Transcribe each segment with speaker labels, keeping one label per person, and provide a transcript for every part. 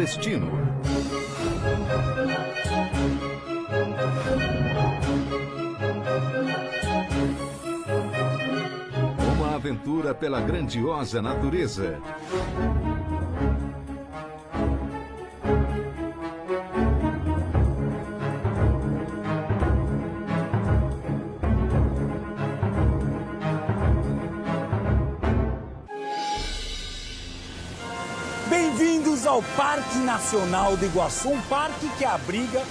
Speaker 1: destino. Uma aventura pela grandiosa natureza.
Speaker 2: Bem-vindos ao Parque Nacional do Iguaçu, um parque que abriga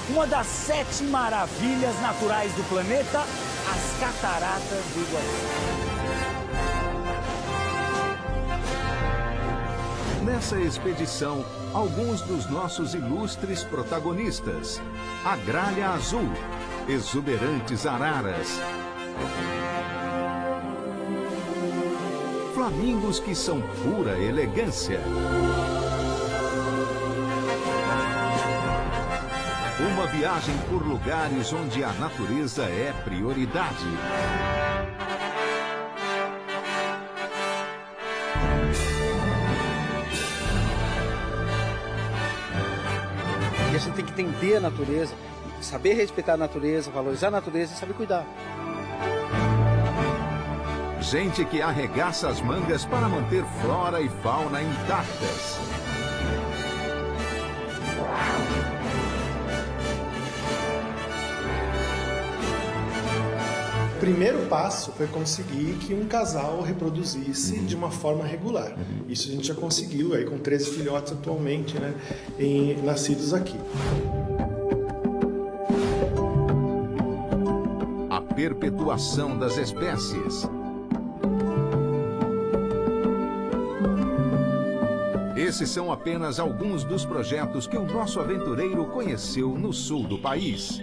Speaker 2: uma das 7 maravilhas naturais do planeta, as Cataratas do Iguaçu.
Speaker 1: Nessa expedição, alguns dos nossos ilustres protagonistas. A gralha azul, exuberantes araras, flamingos que são pura elegância. Uma viagem por lugares onde a natureza é prioridade.
Speaker 3: E a gente tem que entender a natureza, saber respeitar a natureza, valorizar a natureza e saber cuidar.
Speaker 1: Gente que arregaça as mangas para manter flora e fauna intactas.
Speaker 4: O primeiro passo foi conseguir que um casal reproduzisse de uma forma regular. Isso a gente já conseguiu aí com 13 filhotes atualmente, né, nascidos aqui.
Speaker 1: A perpetuação das espécies. Esses são apenas alguns dos projetos que o nosso aventureiro conheceu no sul do país.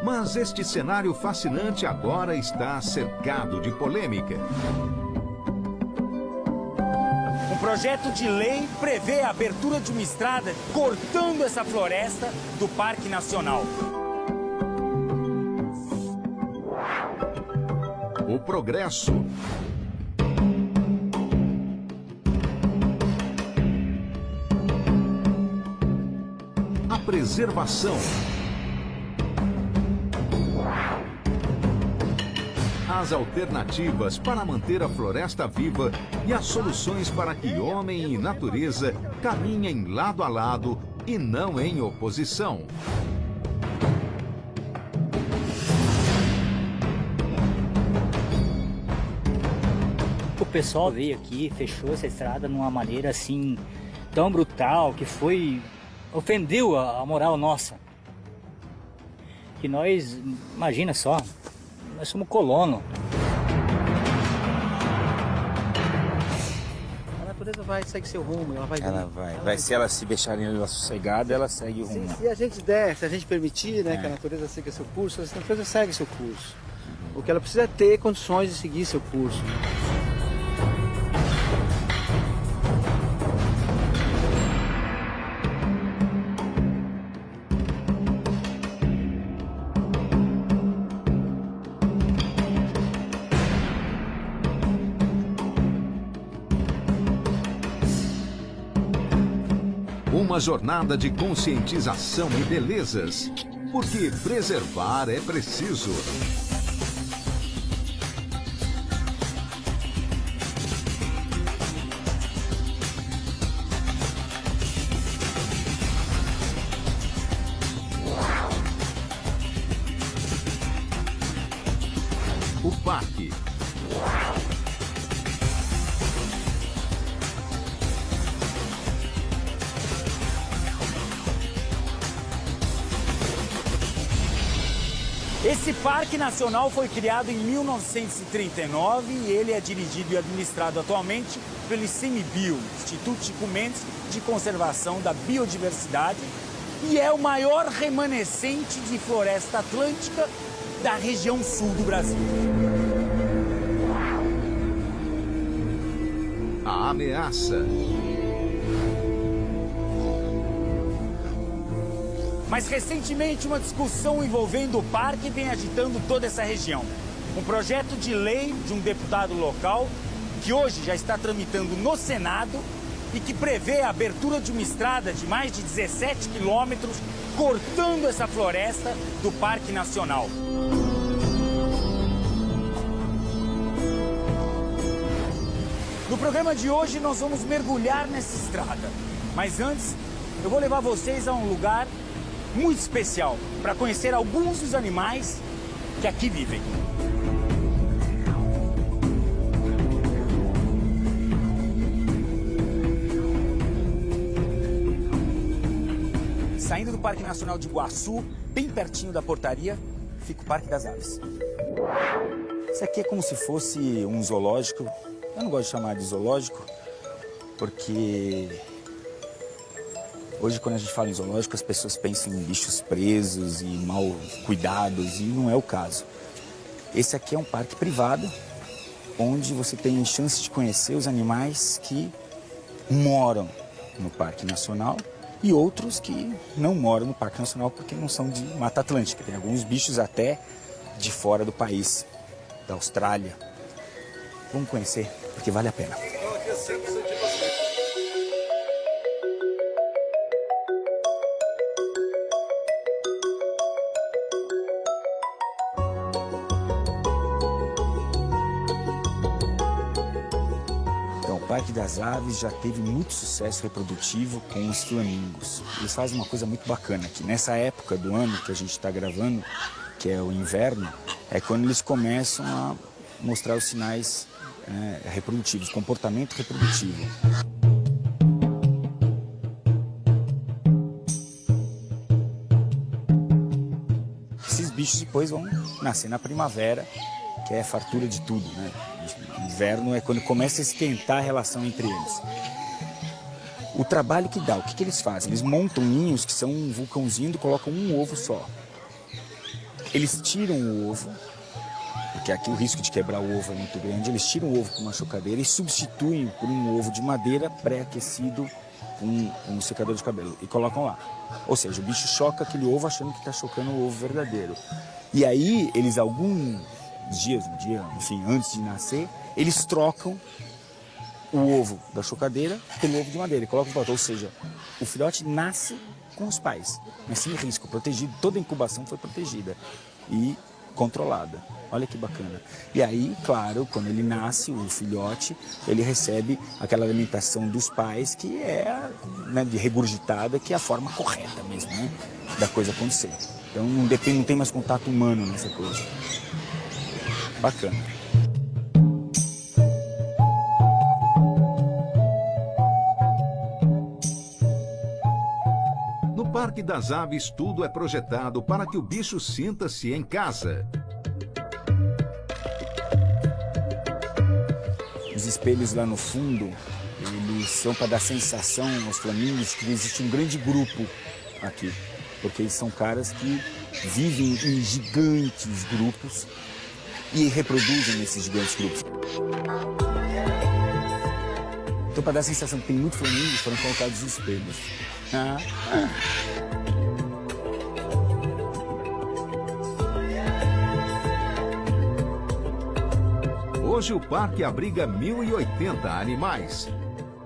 Speaker 1: Mas este cenário fascinante agora está cercado de polêmica.
Speaker 2: Um projeto de lei prevê a abertura de uma estrada cortando essa floresta do Parque Nacional.
Speaker 1: O progresso. A preservação. As alternativas para manter a floresta viva e as soluções para que homem e natureza caminhem lado a lado e não em oposição.
Speaker 5: O pessoal veio aqui, fechou essa estrada de uma maneira assim tão brutal que ofendeu a moral nossa. Que nós, imagina só, nós somos colono.
Speaker 3: A natureza segue seu rumo, ela vai vir.
Speaker 6: Se ela se deixarem ela sossegada, ela segue o rumo.
Speaker 3: Se a gente der, se a gente permitir, né, que a natureza siga seu curso, a natureza segue seu curso. O que ela precisa é ter condições de seguir seu curso.
Speaker 1: Uma jornada de conscientização e belezas, porque preservar é preciso. O parque.
Speaker 2: Esse Parque Nacional foi criado em 1939 e ele é dirigido e administrado atualmente pelo ICMBio, Instituto Chico Mendes de Conservação da Biodiversidade, e é o maior remanescente de floresta atlântica da região sul do Brasil.
Speaker 1: A ameaça.
Speaker 2: Mas recentemente uma discussão envolvendo o parque vem agitando toda essa região. Um projeto de lei de um deputado local que hoje já está tramitando no Senado e que prevê a abertura de uma estrada de mais de 17 quilômetros cortando essa floresta do Parque Nacional. No programa de hoje nós vamos mergulhar nessa estrada, mas antes eu vou levar vocês a um lugar muito especial para conhecer alguns dos animais que aqui vivem. Saindo do Parque Nacional de Iguaçu, bem pertinho da portaria, fica o Parque das Aves. Isso aqui é como se fosse um zoológico. Eu não gosto de chamar de zoológico, porque hoje quando a gente fala em zoológico as pessoas pensam em bichos presos e mal cuidados, e não é o caso. Esse aqui é um parque privado, onde você tem chance de conhecer os animais que moram no Parque Nacional e outros que não moram no Parque Nacional porque não são de Mata Atlântica. Tem alguns bichos até de fora do país, da Austrália. Vamos conhecer, porque vale a pena. Então, o Parque das Aves já teve muito sucesso reprodutivo com os flamingos. Eles fazem uma coisa muito bacana aqui. Nessa época do ano que a gente está gravando, que é o inverno, é quando eles começam a mostrar os sinais reprodutivos, comportamento reprodutivo. Esses bichos depois vão nascer na primavera, que é a fartura de tudo, né? Inverno é quando começa a esquentar a relação entre eles. O trabalho que dá, o que eles fazem? Eles montam ninhos que são um vulcãozinho e colocam um ovo só. Eles tiram o ovo, porque aqui o risco de quebrar o ovo é muito grande. Eles tiram o ovo com uma chocadeira e substituem por um ovo de madeira pré-aquecido com um secador de cabelo e colocam lá. Ou seja, o bicho choca aquele ovo achando que está chocando o ovo verdadeiro. E aí, eles alguns dias, enfim, antes de nascer, eles trocam o ovo da chocadeira pelo ovo de madeira e colocam de volta. Ou seja, o filhote nasce com os pais, mas sem risco, protegido. Toda a incubação foi protegida e controlada. Olha que bacana. E aí, claro, quando ele nasce, o filhote, ele recebe aquela alimentação dos pais que é, né, de regurgitada, que é a forma correta mesmo, né, da coisa acontecer. Então não tem mais contato humano nessa coisa. Bacana.
Speaker 1: No Parque das Aves, tudo é projetado para que o bicho sinta-se em casa.
Speaker 6: Os espelhos lá no fundo, eles são para dar sensação aos flamingos que existe um grande grupo aqui. Porque eles são caras que vivem em gigantes grupos e reproduzem nesses gigantes grupos. Então, para dar a sensação que tem muito flamingo, foram colocados os espelhos.
Speaker 1: Hoje o parque abriga 1.080 animais.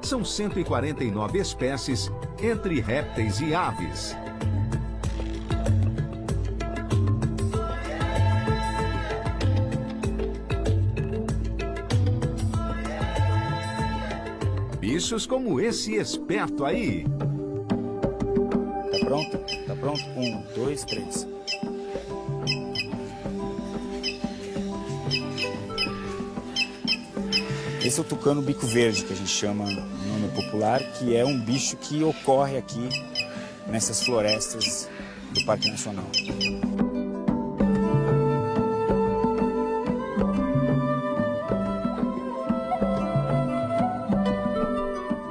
Speaker 1: São 149 espécies, entre répteis e aves. Bichos como esse esperto aí.
Speaker 6: Tá pronto? Tá pronto? 1, 2, 3. Esse é o tucano bico verde, que a gente chama no nome popular, que é um bicho que ocorre aqui nessas florestas do Parque Nacional.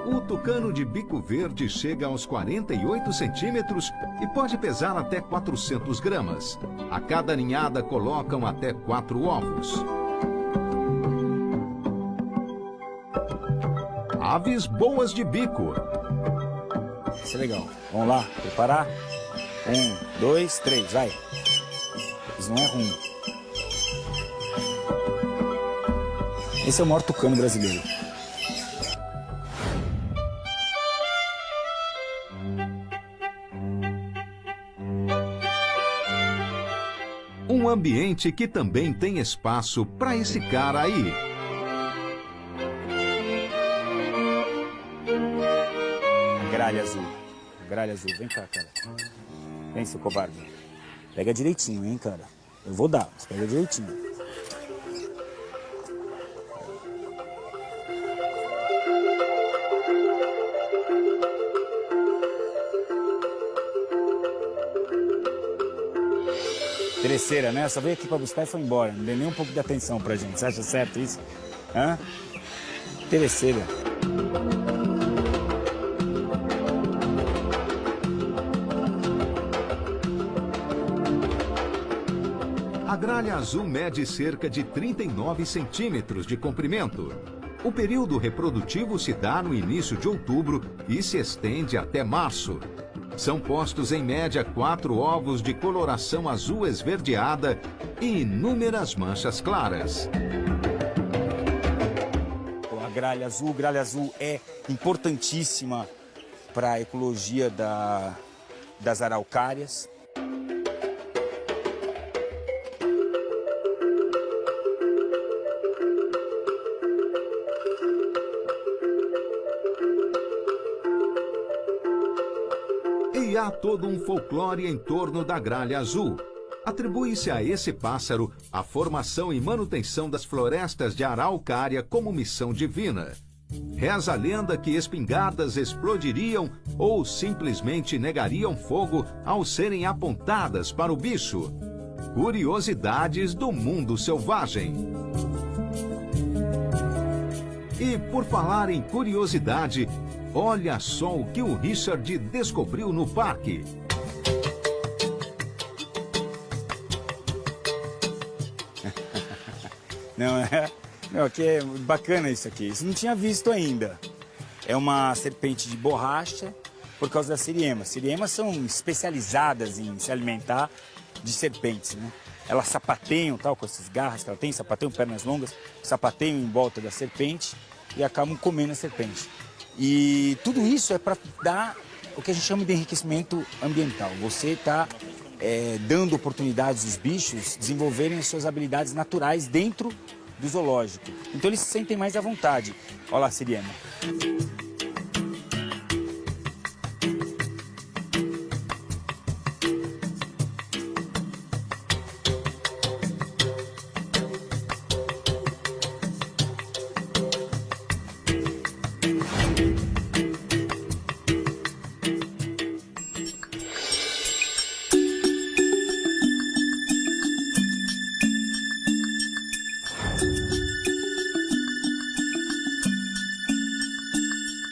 Speaker 1: O tucano de bico verde chega aos 48 centímetros e pode pesar até 400 gramas. A cada ninhada colocam até 4 ovos. Aves boas de bico.
Speaker 6: Isso é legal. Vamos lá, preparar? 1, 2, 3, vai. Isso não é ruim. Esse é o maior tucano brasileiro.
Speaker 1: Um ambiente que também tem espaço para esse cara aí.
Speaker 6: Gralha azul. Gralha azul. Vem cá, cara. Vem, seu covarde. Pega direitinho, hein, cara. Eu vou dar, mas pega direitinho. Terceira, né? Só veio aqui pra buscar e foi embora. Não deu nem um pouco de atenção pra gente. Você acha certo isso? Hã? Terceira.
Speaker 1: A gralha azul mede cerca de 39 centímetros de comprimento. O período reprodutivo se dá no início de outubro e se estende até março. São postos em média 4 ovos de coloração azul esverdeada e inúmeras manchas claras.
Speaker 6: A gralha azul é importantíssima para a ecologia das araucárias.
Speaker 1: E há todo um folclore em torno da gralha azul. Atribui-se a esse pássaro a formação e manutenção das florestas de araucária como missão divina. Reza a lenda que espingardas explodiriam ou simplesmente negariam fogo ao serem apontadas para o bicho. Curiosidades do mundo selvagem. E por falar em curiosidade, olha só o que o Richard descobriu no parque.
Speaker 6: Não, aqui é bacana isso aqui. Isso não tinha visto ainda. É uma serpente de borracha por causa das siriemas. Siriemas são especializadas em se alimentar de serpentes, né? Elas sapateiam, tal, com essas garras que ela tem, sapateiam, pernas longas, sapateiam em volta da serpente e acabam comendo a serpente. E tudo isso é para dar o que a gente chama de enriquecimento ambiental. Você está dando oportunidades aos bichos desenvolverem as suas habilidades naturais dentro do zoológico. Então eles se sentem mais à vontade. Olha lá a siriema.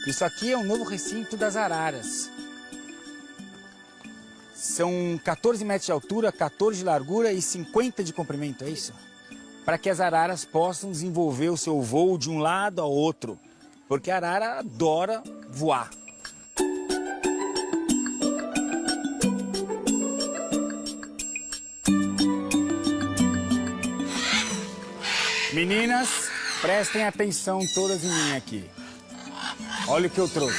Speaker 6: Isso aqui é o novo recinto das araras. São 14 metros de altura, 14 de largura e 50 de comprimento, é isso? Para que as araras possam desenvolver o seu voo de um lado ao outro. Porque a arara adora voar. Meninas, prestem atenção todas em mim aqui. Olha o que eu trouxe.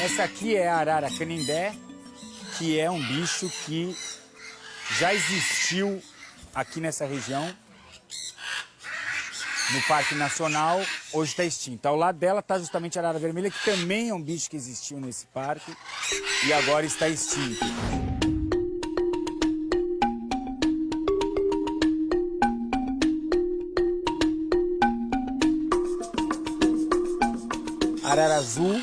Speaker 6: Essa aqui é a arara canindé, que é um bicho que já existiu aqui nessa região. No Parque Nacional, hoje está extinta. Ao lado dela está justamente a arara vermelha, que também é um bicho que existiu nesse parque e agora está extinto. Arara azul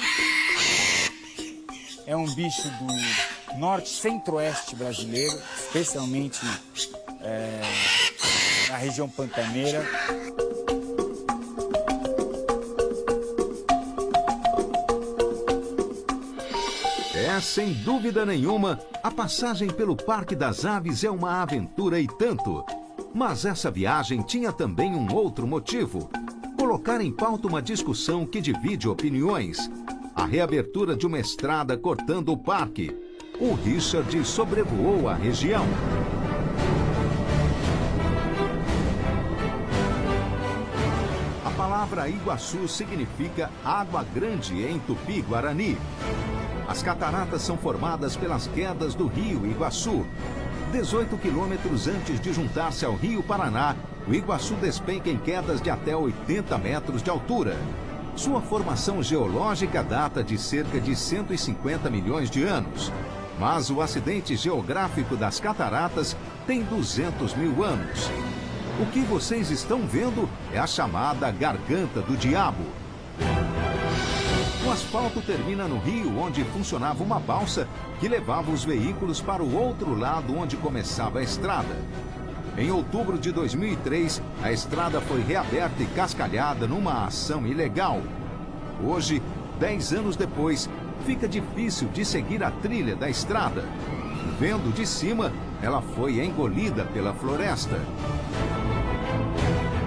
Speaker 6: é um bicho do norte centro-oeste brasileiro, especialmente na região pantaneira.
Speaker 1: Sem dúvida nenhuma, a passagem pelo Parque das Aves é uma aventura e tanto. Mas essa viagem tinha também um outro motivo: colocar em pauta uma discussão que divide opiniões. A reabertura de uma estrada cortando o parque. O Richard sobrevoou a região. A palavra Iguaçu significa água grande em Tupi-Guarani. As cataratas são formadas pelas quedas do rio Iguaçu. 18 quilômetros antes de juntar-se ao rio Paraná, o Iguaçu despenca em quedas de até 80 metros de altura. Sua formação geológica data de cerca de 150 milhões de anos. Mas o acidente geográfico das cataratas tem 200 mil anos. O que vocês estão vendo é a chamada Garganta do Diabo. O asfalto termina no rio, onde funcionava uma balsa que levava os veículos para o outro lado onde começava a estrada. Em outubro de 2003, a estrada foi reaberta e cascalhada numa ação ilegal. Hoje, 10 anos depois, fica difícil de seguir a trilha da estrada. Vendo de cima, ela foi engolida pela floresta.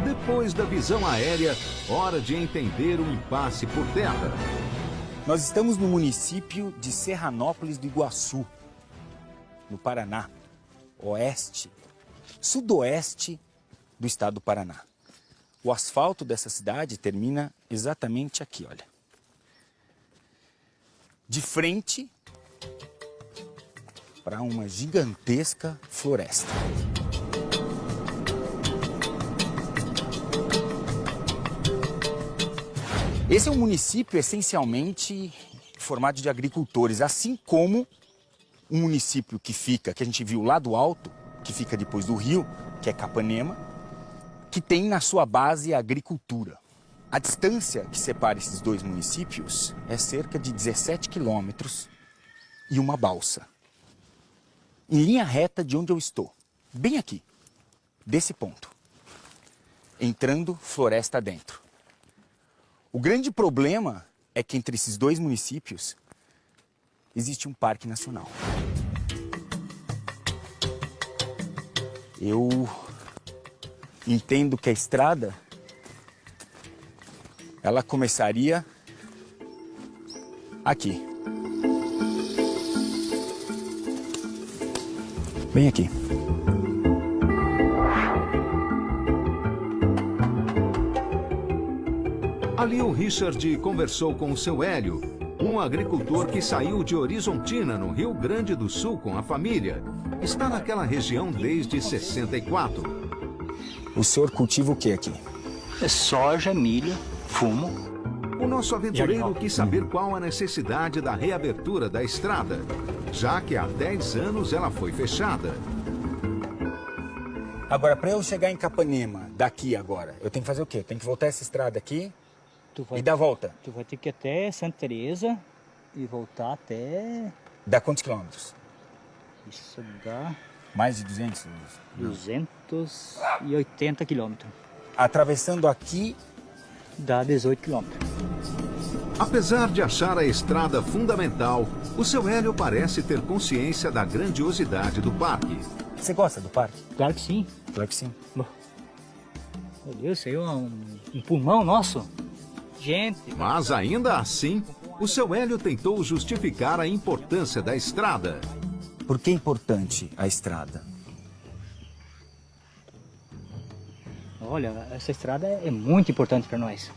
Speaker 1: Depois da visão aérea, hora de entender o impasse por terra.
Speaker 6: Nós estamos no município de Serranópolis do Iguaçu, no Paraná, sudoeste do estado do Paraná. O asfalto dessa cidade termina exatamente aqui, olha. De frente para uma gigantesca floresta. Esse é um município essencialmente formado de agricultores, assim como um município que a gente viu lá do alto, que fica depois do rio, que é Capanema, que tem na sua base a agricultura. A distância que separa esses dois municípios é cerca de 17 quilômetros e uma balsa. Em linha reta de onde eu estou, bem aqui, desse ponto, entrando floresta dentro. O grande problema é que entre esses dois municípios existe um parque nacional. Eu entendo que a estrada ela começaria aqui. Bem aqui.
Speaker 1: Ali o Richard conversou com o seu Hélio, um agricultor que saiu de Horizontina, no Rio Grande do Sul, com a família. Está naquela região desde 64.
Speaker 6: O senhor cultiva o que aqui?
Speaker 5: É soja, milho, fumo.
Speaker 1: O nosso aventureiro quis saber qual a necessidade da reabertura da estrada, já que há 10 anos ela foi fechada.
Speaker 6: Agora, para eu chegar em Capanema, daqui agora, eu tenho que fazer o quê? Eu tenho que voltar essa estrada aqui e dar a volta.
Speaker 5: Tu vai ter que ir até Santa Teresa e voltar até...
Speaker 6: Dá quantos quilômetros?
Speaker 5: Isso dá...
Speaker 6: Mais de 200?
Speaker 5: 280 quilômetros.
Speaker 6: Atravessando aqui...
Speaker 5: Dá 18 quilômetros.
Speaker 1: Apesar de achar a estrada fundamental, o seu Hélio parece ter consciência da grandiosidade do parque.
Speaker 6: Você gosta do parque?
Speaker 5: Claro que sim.
Speaker 6: Claro que sim.
Speaker 5: Meu Deus, isso aí é um pulmão nosso. Gente...
Speaker 1: Mas ainda assim, o seu Hélio tentou justificar a importância da estrada.
Speaker 6: Por que é importante a estrada?
Speaker 5: Olha, essa estrada é muito importante para nós.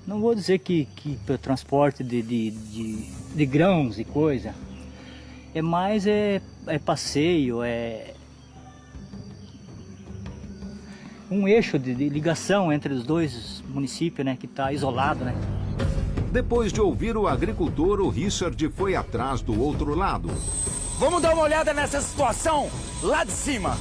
Speaker 5: Não vou dizer que para transporte de grãos e coisa. É mais passeio, é um eixo de ligação entre os dois municípios, né, que está isolado, né?
Speaker 1: Depois de ouvir o agricultor, o Richard foi atrás do outro lado.
Speaker 2: Vamos dar uma olhada nessa situação lá de cima.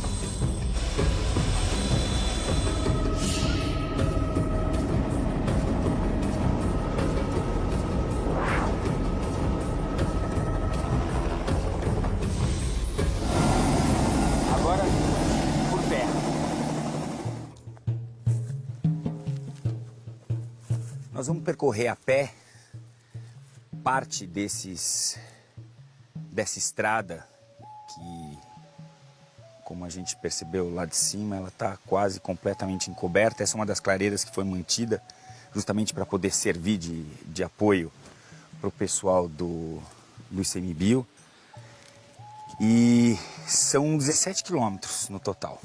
Speaker 6: Agora, por terra. Nós vamos percorrer a pé parte dessa estrada como a gente percebeu lá de cima, ela está quase completamente encoberta. Essa é uma das clareiras que foi mantida justamente para poder servir de apoio para o pessoal do ICMBio. E são 17 quilômetros no total.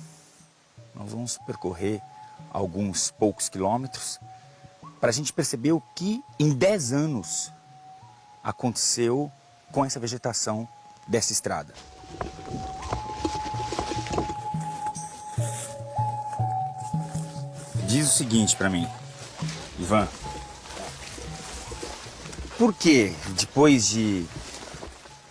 Speaker 6: Nós vamos percorrer alguns poucos quilômetros para a gente perceber o que em 10 anos aconteceu com essa vegetação dessa estrada. Diz o seguinte para mim, Ivan. Por que depois de...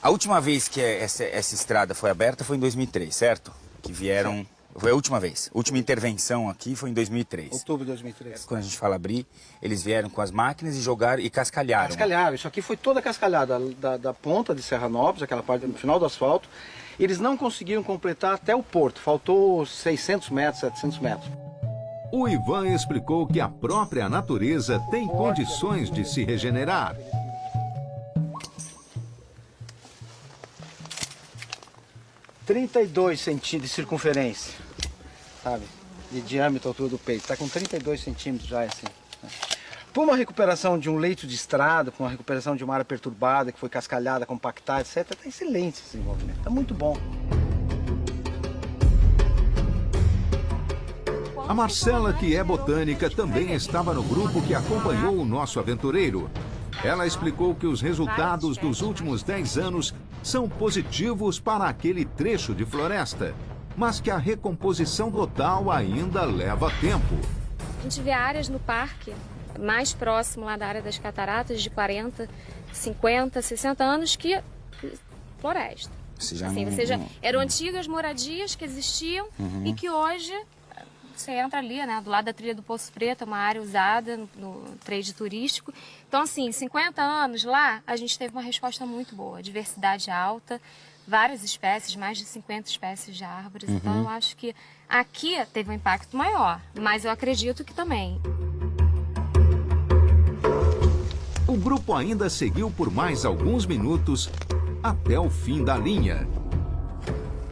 Speaker 6: A última vez que essa estrada foi aberta foi em 2003, certo? Que vieram... Foi a última vez. A última intervenção aqui foi em 2003.
Speaker 3: Outubro de 2003.
Speaker 6: Quando a gente fala abrir, eles vieram com as máquinas e jogaram e cascalharam.
Speaker 3: Cascalharam. Isso aqui foi toda cascalhada da ponta de Serranópolis, aquela parte no final do asfalto. Eles não conseguiram completar até o porto. Faltou 600 metros, 700 metros.
Speaker 1: O Ivan explicou que a própria natureza tem condições de se regenerar.
Speaker 3: ...32 centímetros de circunferência, sabe? De diâmetro, altura do peito. Está com 32 centímetros já, assim. Por uma recuperação de um leito de estrada, por uma recuperação de uma área perturbada, que foi cascalhada, compactada, etc., está excelente esse desenvolvimento. Está muito bom.
Speaker 1: A Marcela, que é botânica, também estava no grupo que acompanhou o nosso aventureiro. Ela explicou que os resultados dos últimos 10 anos são positivos para aquele trecho de floresta, mas que a recomposição total ainda leva tempo.
Speaker 7: A gente vê áreas no parque, mais próximo lá da área das cataratas, de 40, 50, 60 anos, que floresta. Eram antigas moradias que existiam e que hoje... Você entra ali, né, do lado da trilha do Poço Preto, é uma área usada no trade turístico. Então, assim, 50 anos lá, a gente teve uma resposta muito boa. Diversidade alta, várias espécies, mais de 50 espécies de árvores. Então, eu acho que aqui teve um impacto maior, mas eu acredito que também.
Speaker 1: O grupo ainda seguiu por mais alguns minutos até o fim da linha.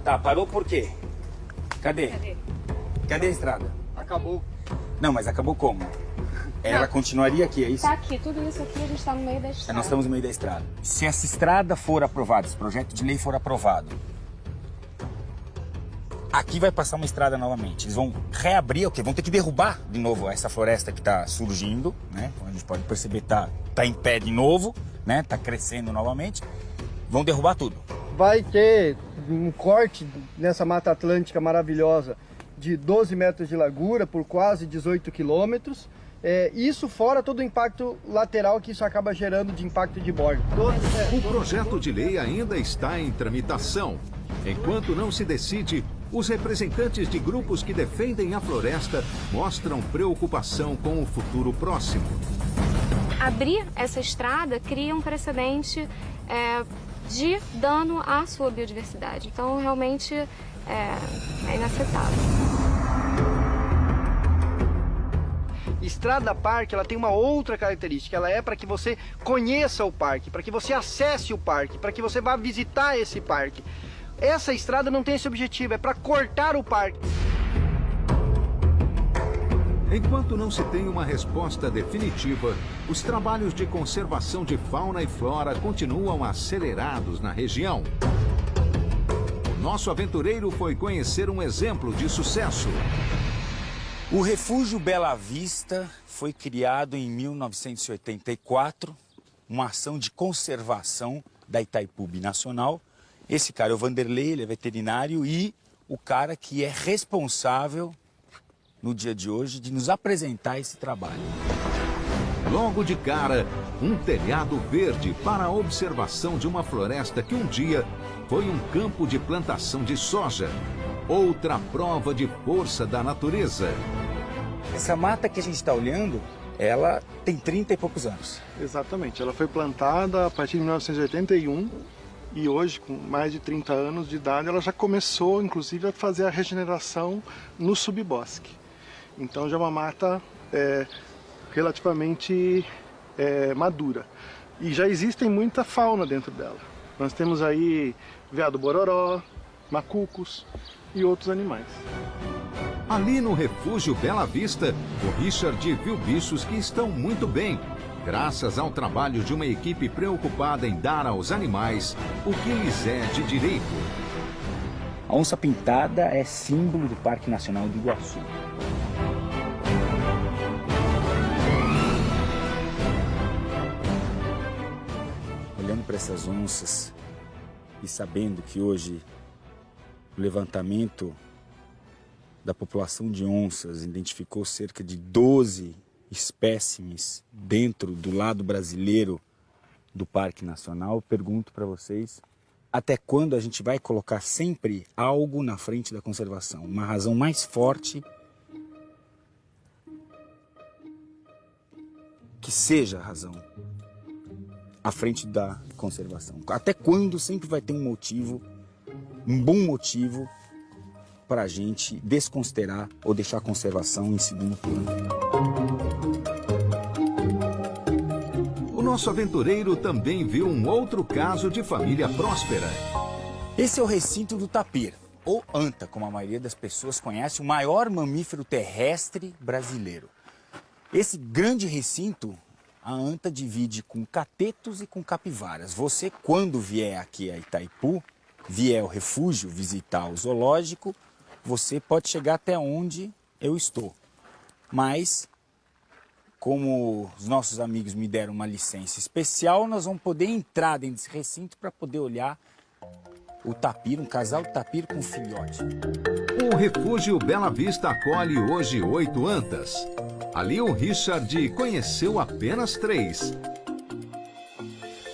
Speaker 6: Tá, parou por quê? Cadê a estrada?
Speaker 3: Acabou.
Speaker 6: Não, mas acabou como? Ela continuaria aqui, é isso?
Speaker 7: Tá aqui, tudo isso aqui, a gente está no meio da estrada.
Speaker 6: Nós estamos no meio da estrada. Se essa estrada for aprovada, esse projeto de lei for aprovado, aqui vai passar uma estrada novamente. Eles vão reabrir, o quê? Vão ter que derrubar de novo essa floresta que está surgindo, né? Como a gente pode perceber, tá em pé de novo, né? Tá crescendo novamente. Vão derrubar tudo.
Speaker 8: Vai ter um corte nessa Mata Atlântica maravilhosa de 12 metros de largura por quase 18 quilômetros. Isso fora todo o impacto lateral que isso acaba gerando de impacto de bordo.
Speaker 1: O projeto de lei ainda está em tramitação. Enquanto não se decide, os representantes de grupos que defendem a floresta mostram preocupação com o futuro próximo.
Speaker 7: Abrir essa estrada cria um precedente de dano à sua biodiversidade. Então, realmente, é inaceitável.
Speaker 8: Estrada Parque, ela tem uma outra característica. Ela é para que você conheça o parque, para que você acesse o parque, para que você vá visitar esse parque. Essa estrada não tem esse objetivo, é para cortar o parque.
Speaker 1: Enquanto não se tem uma resposta definitiva, os trabalhos de conservação de fauna e flora continuam acelerados na região. O nosso aventureiro foi conhecer um exemplo de sucesso.
Speaker 6: O Refúgio Bela Vista foi criado em 1984, uma ação de conservação da Itaipu Binacional. Esse cara é o Vanderlei, ele é veterinário e o cara que é responsável no dia de hoje de nos apresentar esse trabalho.
Speaker 1: Logo de cara, um telhado verde para a observação de uma floresta que um dia foi um campo de plantação de soja. Outra prova de força da natureza.
Speaker 6: Essa mata que a gente está olhando, ela tem 30 e poucos anos.
Speaker 4: Exatamente, ela foi plantada a partir de 1981 e hoje, com mais de 30 anos de idade, ela já começou, inclusive, a fazer a regeneração no subbosque. Então já é uma mata relativamente madura. E já existem muita fauna dentro dela. Nós temos aí veado-bororó, macucos e outros animais.
Speaker 1: Ali no refúgio Bela Vista, o Richard viu bichos que estão muito bem, graças ao trabalho de uma equipe preocupada em dar aos animais o que lhes é de direito.
Speaker 6: A onça pintada é símbolo do Parque Nacional do Iguaçu. Olhando para essas onças e sabendo que hoje o levantamento da população de onças identificou cerca de 12 espécimes dentro do lado brasileiro do Parque Nacional, eu pergunto para vocês, até quando a gente vai colocar sempre algo na frente da conservação? Uma razão mais forte que seja a razão à frente da conservação. Até quando sempre vai ter um motivo, um bom motivo, para a gente desconsiderar ou deixar a conservação em segundo plano.
Speaker 1: O nosso aventureiro também viu um outro caso de família próspera.
Speaker 6: Esse é o recinto do tapir, ou anta, como a maioria das pessoas conhece, o maior mamífero terrestre brasileiro. Esse grande recinto, a anta divide com catetos e com capivaras. Você, quando vier aqui a Itaipu, vier ao refúgio visitar o zoológico, você pode chegar até onde eu estou. Mas, como os nossos amigos me deram uma licença especial, nós vamos poder entrar dentro desse recinto para poder olhar o tapir, um casal de tapir com filhote.
Speaker 1: O refúgio Bela Vista acolhe hoje 8 antas. Ali o Richard conheceu apenas 3.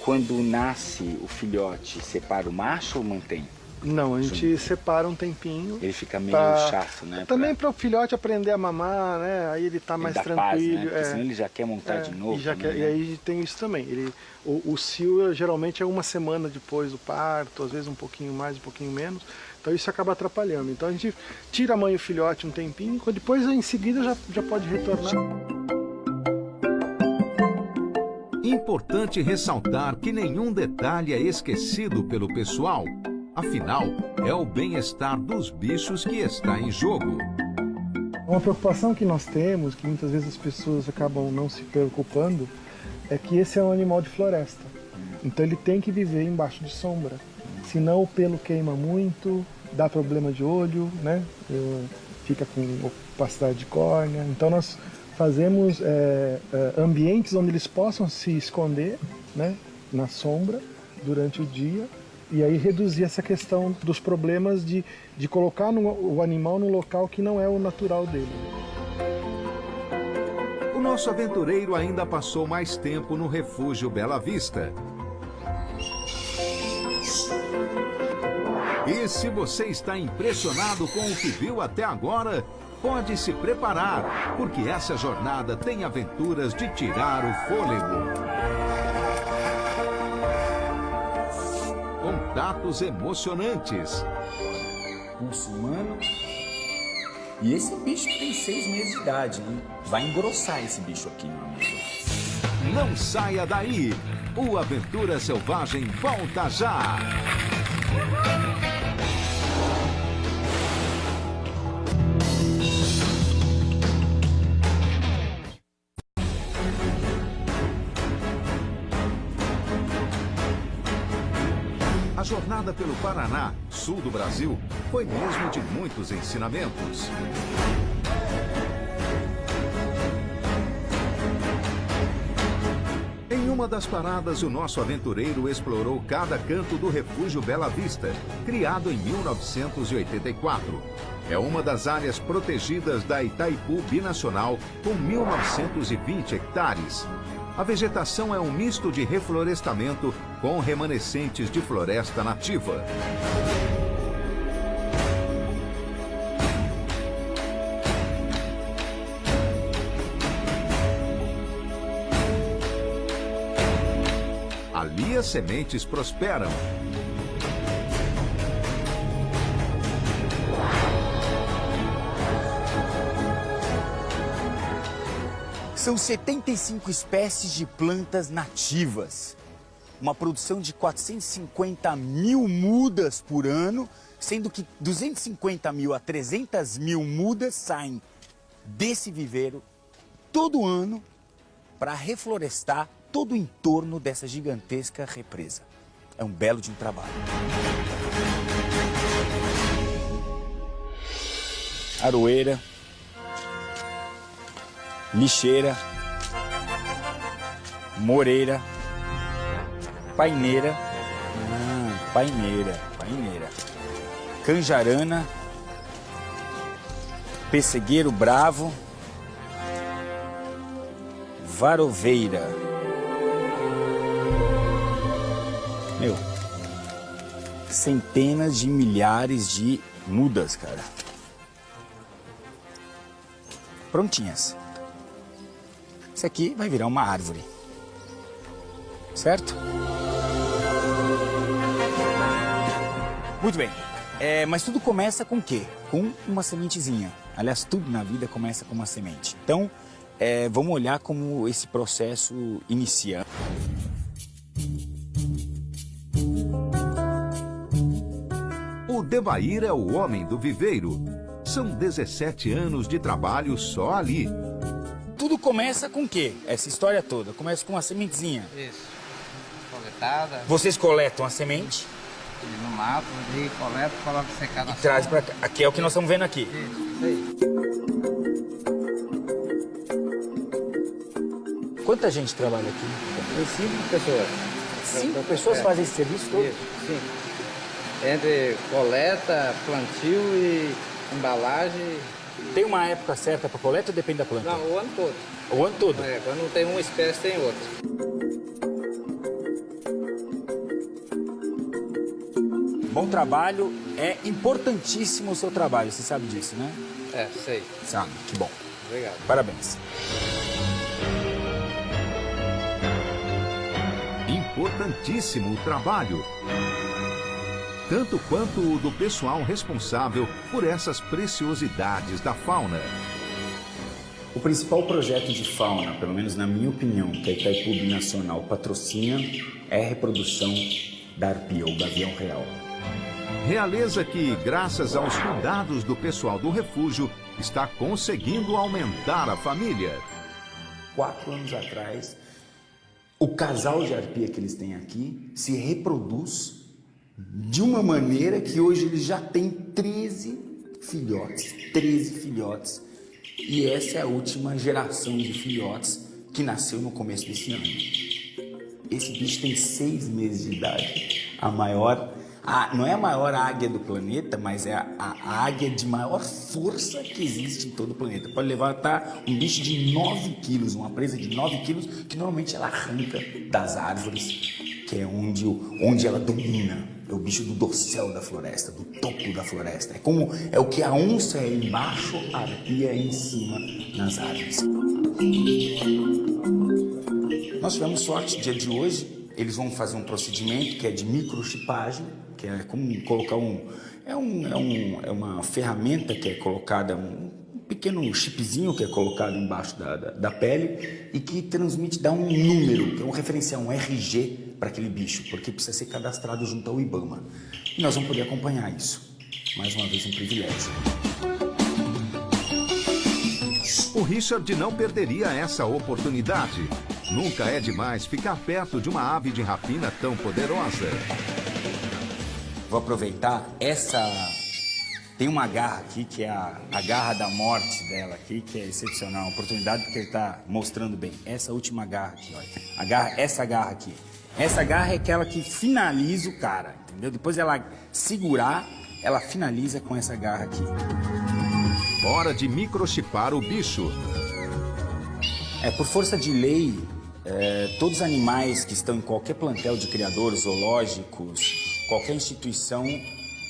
Speaker 6: Quando nasce o filhote, separa o macho ou mantém?
Speaker 4: Não, a gente separa um tempinho.
Speaker 6: Ele fica meio chato, né?
Speaker 4: Também para o filhote aprender a mamar, né? Aí ele tá mais tranquilo.
Speaker 6: Paz, né? Porque senão ele já quer montar de novo.
Speaker 4: E aí tem isso também. O cio geralmente é uma semana depois do parto, às vezes um pouquinho mais, um pouquinho menos. Então isso acaba atrapalhando. Então a gente tira a mãe e o filhote um tempinho, depois em seguida já pode retornar.
Speaker 1: Importante ressaltar que nenhum detalhe é esquecido pelo pessoal. Afinal, é o bem-estar dos bichos que está em jogo.
Speaker 4: Uma preocupação que nós temos, que muitas vezes as pessoas acabam não se preocupando, é que esse é um animal de floresta. Então ele tem que viver embaixo de sombra. Senão o pelo queima muito, dá problema de olho, né? Fica com opacidade de córnea. Então nós fazemos ambientes onde eles possam se esconder, né? Na sombra durante o dia. E aí reduzir essa questão dos problemas de colocar o animal num local que não é o natural dele.
Speaker 1: O nosso aventureiro ainda passou mais tempo no refúgio Bela Vista. E se você está impressionado com o que viu até agora, pode se preparar, porque essa jornada tem aventuras de tirar o fôlego. Contatos emocionantes.
Speaker 6: Muçulmano. E esse bicho tem 6 meses de idade, hein? Vai engrossar esse bicho aqui, meu amigo.
Speaker 1: Não saia daí. O Aventura Selvagem volta já. A jornada pelo Paraná, sul do Brasil, foi mesmo de muitos ensinamentos. Em uma das paradas, o nosso aventureiro explorou cada canto do refúgio Bela Vista, criado em 1984. É uma das áreas protegidas da Itaipu Binacional, com 1.920 hectares. A vegetação é um misto de reflorestamento com remanescentes de floresta nativa. Ali as sementes prosperam.
Speaker 6: São 75 espécies de plantas nativas. Uma produção de 450 mil mudas por ano,
Speaker 2: sendo que 250 mil a 300 mil mudas saem desse viveiro todo ano para reflorestar todo o entorno dessa gigantesca represa. É um belo de um trabalho. Aroeira, lixeira, moreira, paineira, paineira, canjarana, pessegueiro bravo, varoveira. Meu, centenas de milhares de mudas, cara. Prontinhas. Isso aqui vai virar uma árvore. Certo? Muito bem. Mas tudo começa com o quê? Com uma sementezinha. Aliás, tudo na vida começa com uma semente. Então, vamos olhar como esse processo inicia.
Speaker 1: O Devair é o homem do viveiro. São 17 anos de trabalho só ali.
Speaker 2: Tudo começa com o quê? Essa história toda. Começa com uma sementezinha.
Speaker 9: Isso. Coletada.
Speaker 2: Vocês coletam a semente.
Speaker 9: No mato, ali, coleta, coloca secar na
Speaker 2: e traz para cá. Aqui é o que nós estamos vendo aqui.
Speaker 9: Isso aí.
Speaker 2: Quanta gente trabalha aqui?
Speaker 9: Tem 5 pessoas.
Speaker 2: 5 pessoas fazem esse serviço todo?
Speaker 9: Isso, sim. Entre coleta, plantio e embalagem.
Speaker 2: Tem uma época certa para coleta ou depende da planta?
Speaker 9: Não, o ano todo.
Speaker 2: O ano todo?
Speaker 9: Quando não tem uma espécie, tem outra.
Speaker 2: Bom trabalho é importantíssimo o seu trabalho, você sabe disso, né?
Speaker 9: Sei.
Speaker 2: Sabe, que bom.
Speaker 9: Obrigado.
Speaker 2: Parabéns.
Speaker 1: Importantíssimo o trabalho. Tanto quanto o do pessoal responsável por essas preciosidades da fauna.
Speaker 6: O principal projeto de fauna, pelo menos na minha opinião, que a Itaipu Binacional patrocina, é a reprodução da arpia, ou gavião real.
Speaker 1: Realeza que, graças aos cuidados do pessoal do refúgio, está conseguindo aumentar a família.
Speaker 6: 4 anos atrás, o casal de arpia que eles têm aqui se reproduz de uma maneira que hoje eles já têm 13 filhotes. 13 filhotes. E essa é a última geração de filhotes que nasceu no começo desse ano. Esse bicho tem 6 meses de idade. Não é a maior águia do planeta, mas é a águia de maior força que existe em todo o planeta. Pode levantar um bicho de 9 quilos, uma presa de 9 quilos, que normalmente ela arranca das árvores, que é onde ela domina. É o bicho do dossel da floresta, do topo da floresta. É o que a onça é embaixo, a arpia é em cima, nas árvores. Nós tivemos sorte, dia de hoje, eles vão fazer um procedimento que é de microchipagem, que é como colocar é uma ferramenta que é colocada, um pequeno chipzinho que é colocado embaixo da pele e que dá um número, que é um referencial, um RG para aquele bicho, porque precisa ser cadastrado junto ao IBAMA. E nós vamos poder acompanhar isso. Mais uma vez, um privilégio.
Speaker 1: O Richard não perderia essa oportunidade. Nunca é demais ficar perto de uma ave de rapina tão poderosa.
Speaker 2: Vou aproveitar Tem uma garra aqui, que é a garra da morte dela aqui, que é excepcional. Uma oportunidade porque ele está mostrando bem. Essa última garra aqui, olha. Essa garra aqui. Essa garra é aquela que finaliza o cara, entendeu? Depois ela segurar, ela finaliza com essa garra aqui.
Speaker 1: Hora de microchipar o bicho.
Speaker 2: Por força de lei, todos os animais que estão em qualquer plantel de criadores zoológicos, qualquer instituição,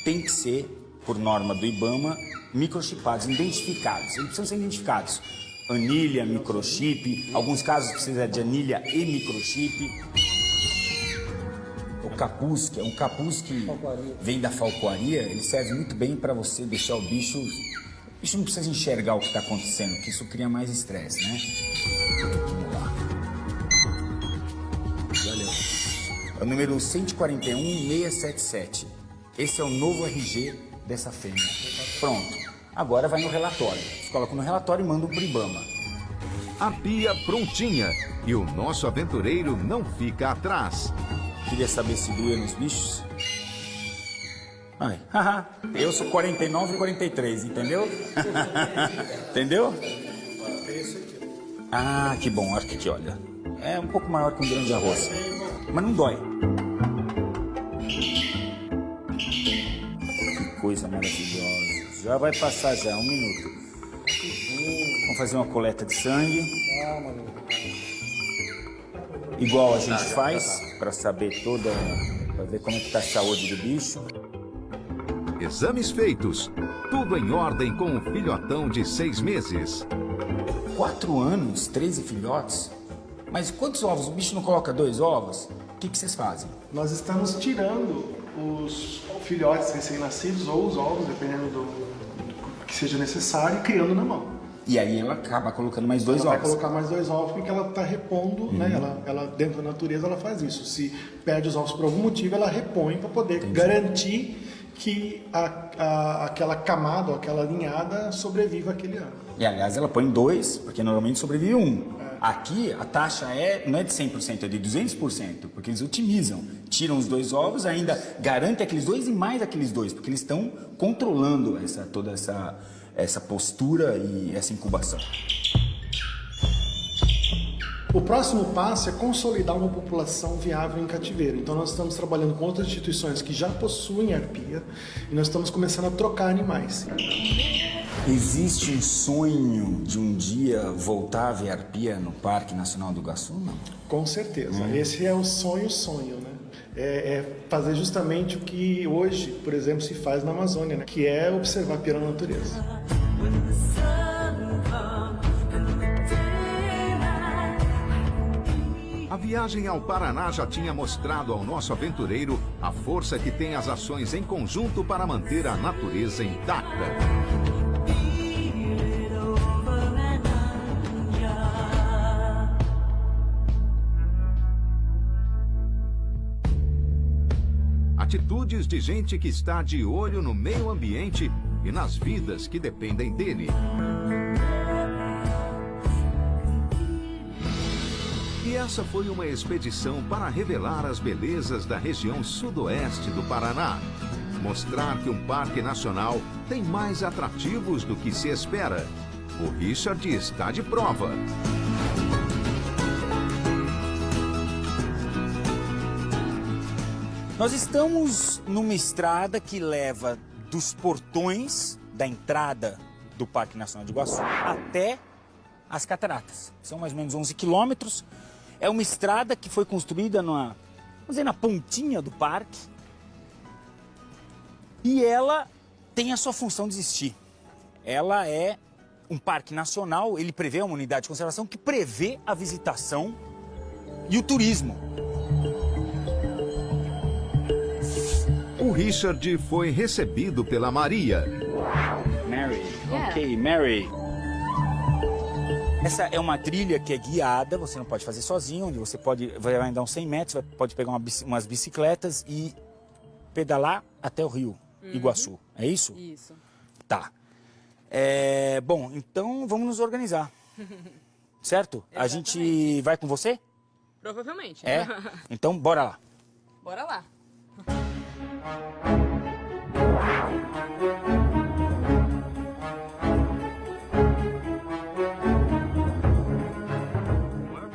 Speaker 2: tem que ser, por norma do IBAMA, microchipados, identificados. Eles precisam ser identificados. Anilha, microchip, alguns casos precisa de anilha e microchip. O capuz, que é um capuz que vem da falcoaria, ele serve muito bem para você deixar o bicho... O bicho não precisa enxergar o que está acontecendo, que isso cria mais estresse, né? Vamos lá. Olha, é o número 141677. Esse é o novo RG
Speaker 6: dessa fêmea. Pronto. Agora vai no relatório. Você coloca no relatório e manda pro Ibama.
Speaker 1: Arpia prontinha. E o nosso aventureiro não fica atrás.
Speaker 6: Queria saber se doer nos bichos. Ai, haha, eu sou 49 e 43, entendeu? Entendeu? Ah, que bom, acho que olha. É um pouco maior que um grão de arroz. Mas não dói. Que coisa maravilhosa. Já vai passar já, 1 minuto. Vamos fazer uma coleta de sangue. Igual a gente faz, para saber para ver como é que tá a saúde do bicho.
Speaker 1: Exames feitos. Tudo em ordem com o filhotão de 6 meses.
Speaker 6: 4 anos, 13 filhotes? Mas quantos ovos? O bicho não coloca 2 ovos? O que vocês fazem?
Speaker 4: Nós estamos tirando os filhotes recém-nascidos ou os ovos, dependendo do que seja necessário, e criando na mão.
Speaker 6: E aí ela acaba colocando mais 2 ovos.
Speaker 4: Ela vai colocar mais 2 ovos porque ela está repondo, né? Ela dentro da natureza ela faz isso. Se perde os ovos por algum motivo, ela repõe para poder garantir que aquela camada ou aquela ninhada sobreviva aquele ano.
Speaker 6: E aliás ela põe 2, porque normalmente sobrevive 1. Aqui a taxa não é de 100%, é de 200%, porque eles otimizam. Tiram os 2 ovos, ainda garantem aqueles 2 e mais aqueles 2, porque eles estão controlando toda essa postura e essa incubação.
Speaker 4: O próximo passo é consolidar uma população viável em cativeiro. Então nós estamos trabalhando com outras instituições que já possuem arpia e nós estamos começando a trocar animais.
Speaker 6: Existe um sonho de um dia voltar a ver arpia no Parque Nacional do Iguaçu, não?
Speaker 4: Com certeza. Esse é o sonho, né? É fazer justamente o que hoje, por exemplo, se faz na Amazônia, né? Que é observar a arpia na natureza.
Speaker 1: A viagem ao Paraná já tinha mostrado ao nosso aventureiro a força que tem as ações em conjunto para manter a natureza intacta. Atitudes de gente que está de olho no meio ambiente e nas vidas que dependem dele. E essa foi uma expedição para revelar as belezas da região sudoeste do Paraná. Mostrar que um parque nacional tem mais atrativos do que se espera. O Richard está de prova.
Speaker 2: Nós estamos numa estrada que leva dos portões da entrada do Parque Nacional de Iguaçu até as cataratas. São mais ou menos 11 quilômetros. É uma estrada que foi construída vamos dizer, na pontinha do parque. E ela tem a sua função de existir. Ela é um parque nacional, ele prevê uma unidade de conservação que prevê a visitação e o turismo.
Speaker 1: O Richard foi recebido pela Maria.
Speaker 2: Mary, ok, Mary. Essa é uma trilha que é guiada, você não pode fazer sozinho, onde você vai andar uns 100 metros, pode pegar umas bicicletas e pedalar até o rio Iguaçu. É isso?
Speaker 10: Isso.
Speaker 2: Tá. Bom, então vamos nos organizar. Certo? A gente vai com você?
Speaker 10: Provavelmente.
Speaker 2: É? Então, bora lá.
Speaker 10: Bora lá.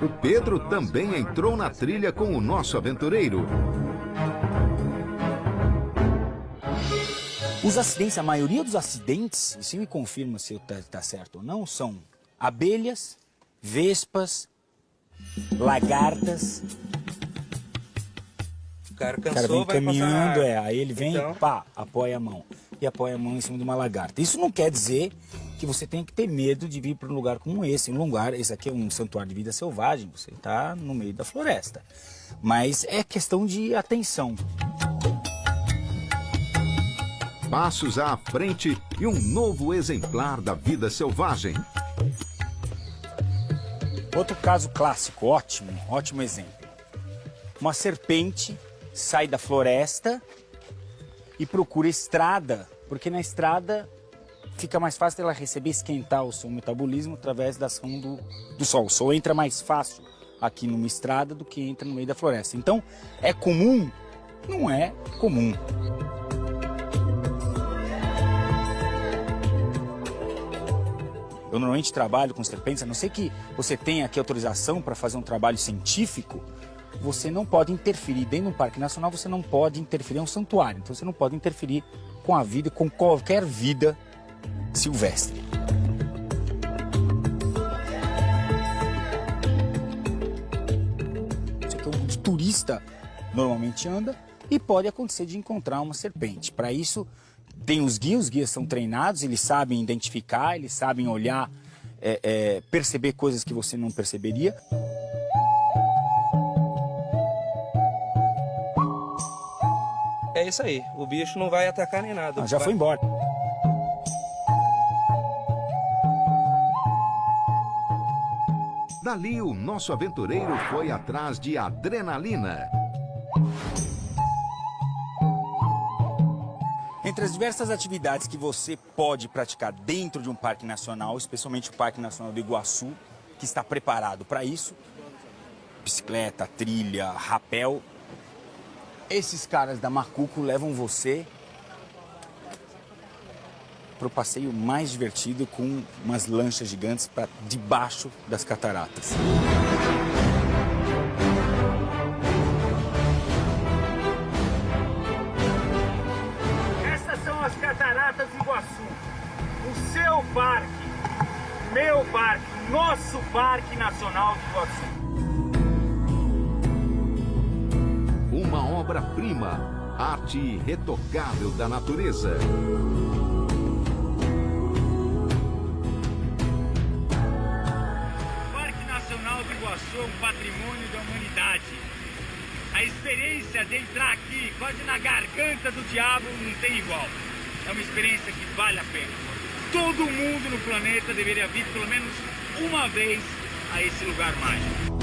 Speaker 1: O Pedro também entrou na trilha com o nosso aventureiro.
Speaker 2: Os acidentes, a maioria dos acidentes, e se me confirma se tá certo ou não, são abelhas, vespas, lagartas.
Speaker 9: O cara
Speaker 2: O cara
Speaker 9: cansou,
Speaker 2: vem
Speaker 9: vai
Speaker 2: caminhando,
Speaker 9: passar na
Speaker 2: aí ele vem,
Speaker 9: Então-
Speaker 2: pá, apoia a mão. E apoia a mão em cima de uma lagarta. Isso não quer dizer que você tem que ter medo de vir para um lugar como esse. Esse aqui é um santuário de vida selvagem, você está no meio da floresta. Mas é questão de atenção.
Speaker 1: Passos à frente e um novo exemplar da vida selvagem.
Speaker 2: Outro caso clássico, ótimo exemplo. Uma serpente sai da floresta e procura estrada, porque na estrada fica mais fácil ela receber e esquentar o seu metabolismo através da ação do sol. O sol entra mais fácil aqui numa estrada do que entra no meio da floresta. Então, é comum? Não é comum. Eu normalmente trabalho com serpentes, a não ser que você tenha aqui autorização para fazer um trabalho científico, você não pode interferir. Dentro de um parque nacional, você não pode interferir, é um santuário, então você não pode interferir com a vida, com qualquer vida silvestre. Isso aqui é onde o turista normalmente anda e pode acontecer de encontrar uma serpente. Para isso, tem os guias são treinados, eles sabem identificar, eles sabem olhar, perceber coisas que você não perceberia.
Speaker 11: É isso aí, o bicho não vai atacar nem nada.
Speaker 2: Já foi embora.
Speaker 1: Dali, o nosso aventureiro foi atrás de adrenalina.
Speaker 2: Entre as diversas atividades que você pode praticar dentro de um parque nacional, especialmente o Parque Nacional do Iguaçu, que está preparado para isso, bicicleta, trilha, rapel, esses caras da Macuco levam você para o passeio mais divertido com umas lanchas gigantes para debaixo das cataratas. Essas são as cataratas do Iguaçu. O seu parque, meu parque, nosso Parque Nacional do Iguaçu.
Speaker 1: Uma obra-prima, arte irretocável da natureza.
Speaker 2: O Parque Nacional do Iguaçu é um patrimônio da humanidade. A experiência de entrar aqui, quase na garganta do diabo, não tem igual. É uma experiência que vale a pena. Todo mundo no planeta deveria vir pelo menos uma vez a esse lugar mágico.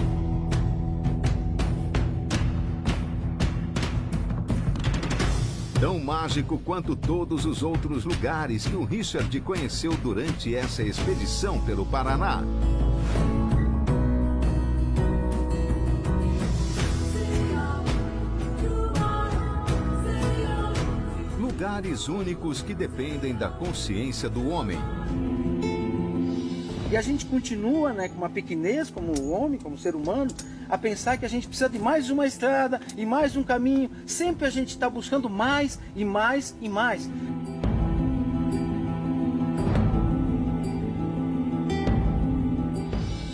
Speaker 1: Tão mágico quanto todos os outros lugares que o Richard conheceu durante essa expedição pelo Paraná. Lugares únicos que dependem da consciência do homem.
Speaker 3: E a gente continua, né, com uma pequenez como homem, como ser humano, a pensar que a gente precisa de mais uma estrada e mais um caminho. Sempre a gente está buscando mais e mais e mais.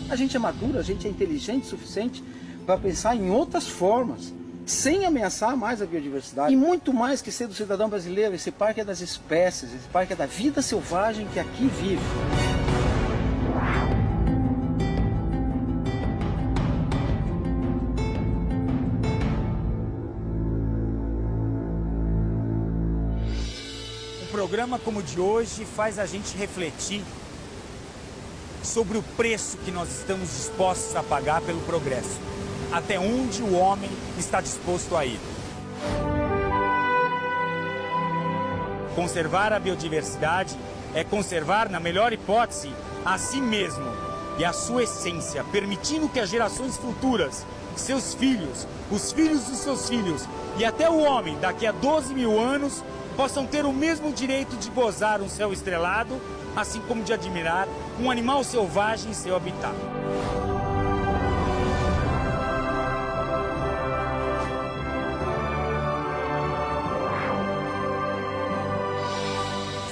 Speaker 3: A gente é maduro, a gente é inteligente o suficiente para pensar em outras formas, sem ameaçar mais a biodiversidade. E muito mais que ser do cidadão brasileiro, esse parque é das espécies, esse parque é da vida selvagem que aqui vive.
Speaker 2: Um programa como o de hoje faz a gente refletir sobre o preço que nós estamos dispostos a pagar pelo progresso. Até onde o homem está disposto a ir. Conservar a biodiversidade é conservar, na melhor hipótese, a si mesmo e a sua essência, permitindo que as gerações futuras, seus filhos, os filhos dos seus filhos e até o homem, daqui a 12 mil anos, possam ter o mesmo direito de gozar um céu estrelado, assim como de admirar um animal selvagem em seu habitat.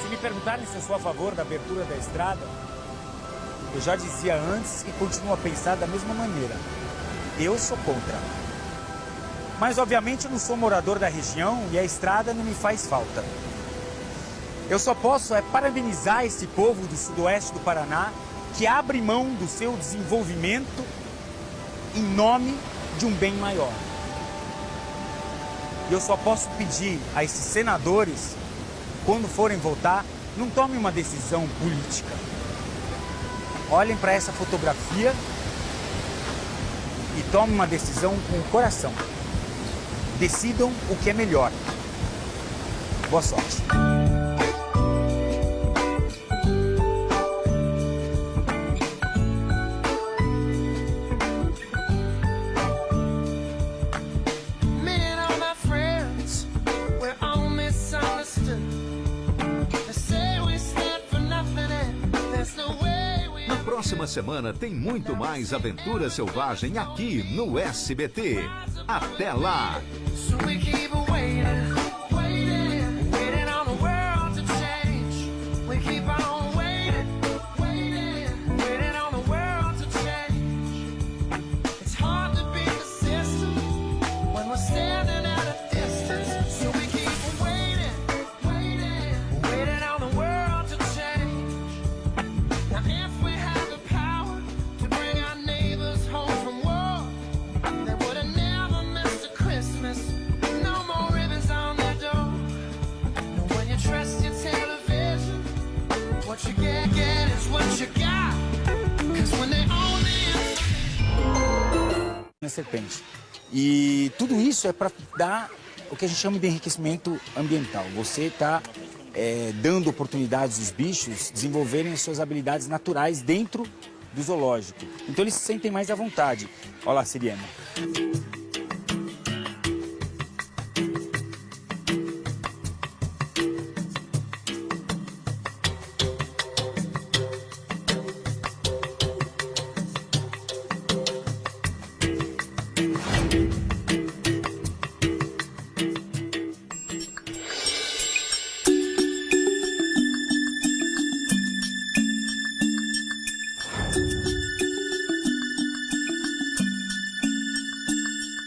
Speaker 2: Se me perguntarem se eu sou a favor da abertura da estrada, eu já dizia antes e continuo a pensar da mesma maneira. Eu sou contra. Mas, obviamente, eu não sou morador da região e a estrada não me faz falta. Eu só posso parabenizar esse povo do sudoeste do Paraná que abre mão do seu desenvolvimento em nome de um bem maior. E eu só posso pedir a esses senadores, quando forem votar, não tomem uma decisão política. Olhem para essa fotografia e tomem uma decisão com o coração. Decidam o que é melhor. Boa sorte.
Speaker 1: Na próxima semana tem muito mais aventura selvagem aqui no SBT. Até lá!
Speaker 2: Serpente. E tudo isso é para dar o que a gente chama de enriquecimento ambiental. Você está dando oportunidades aos bichos desenvolverem as suas habilidades naturais dentro do zoológico. Então eles se sentem mais à vontade. Olha lá, Siriana.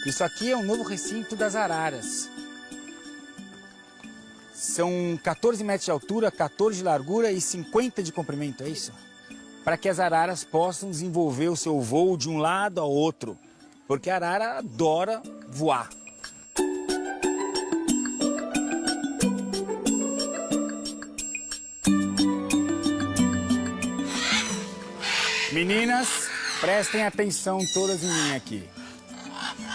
Speaker 2: Isso aqui é o novo recinto das araras. São 14 metros de altura, 14 de largura e 50 de comprimento, é isso? Para que as araras possam desenvolver o seu voo de um lado ao outro. Porque a arara adora voar. Meninas, prestem atenção todas em mim aqui.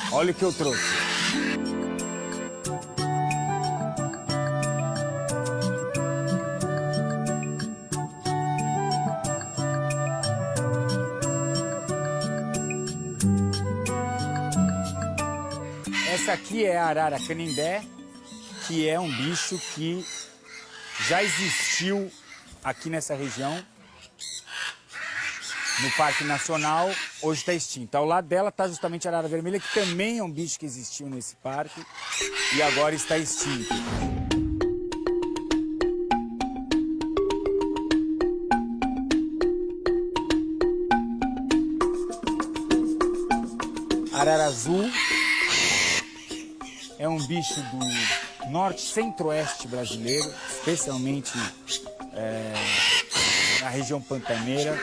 Speaker 2: Olha o que eu trouxe. Essa aqui é a arara canindé, que é um bicho que já existiu aqui nessa região. No Parque Nacional, hoje está extinta. Ao lado dela está justamente a arara vermelha, que também é um bicho que existiu nesse parque e agora está extinto. Arara azul é um bicho do norte centro-oeste brasileiro, especialmente na região pantaneira.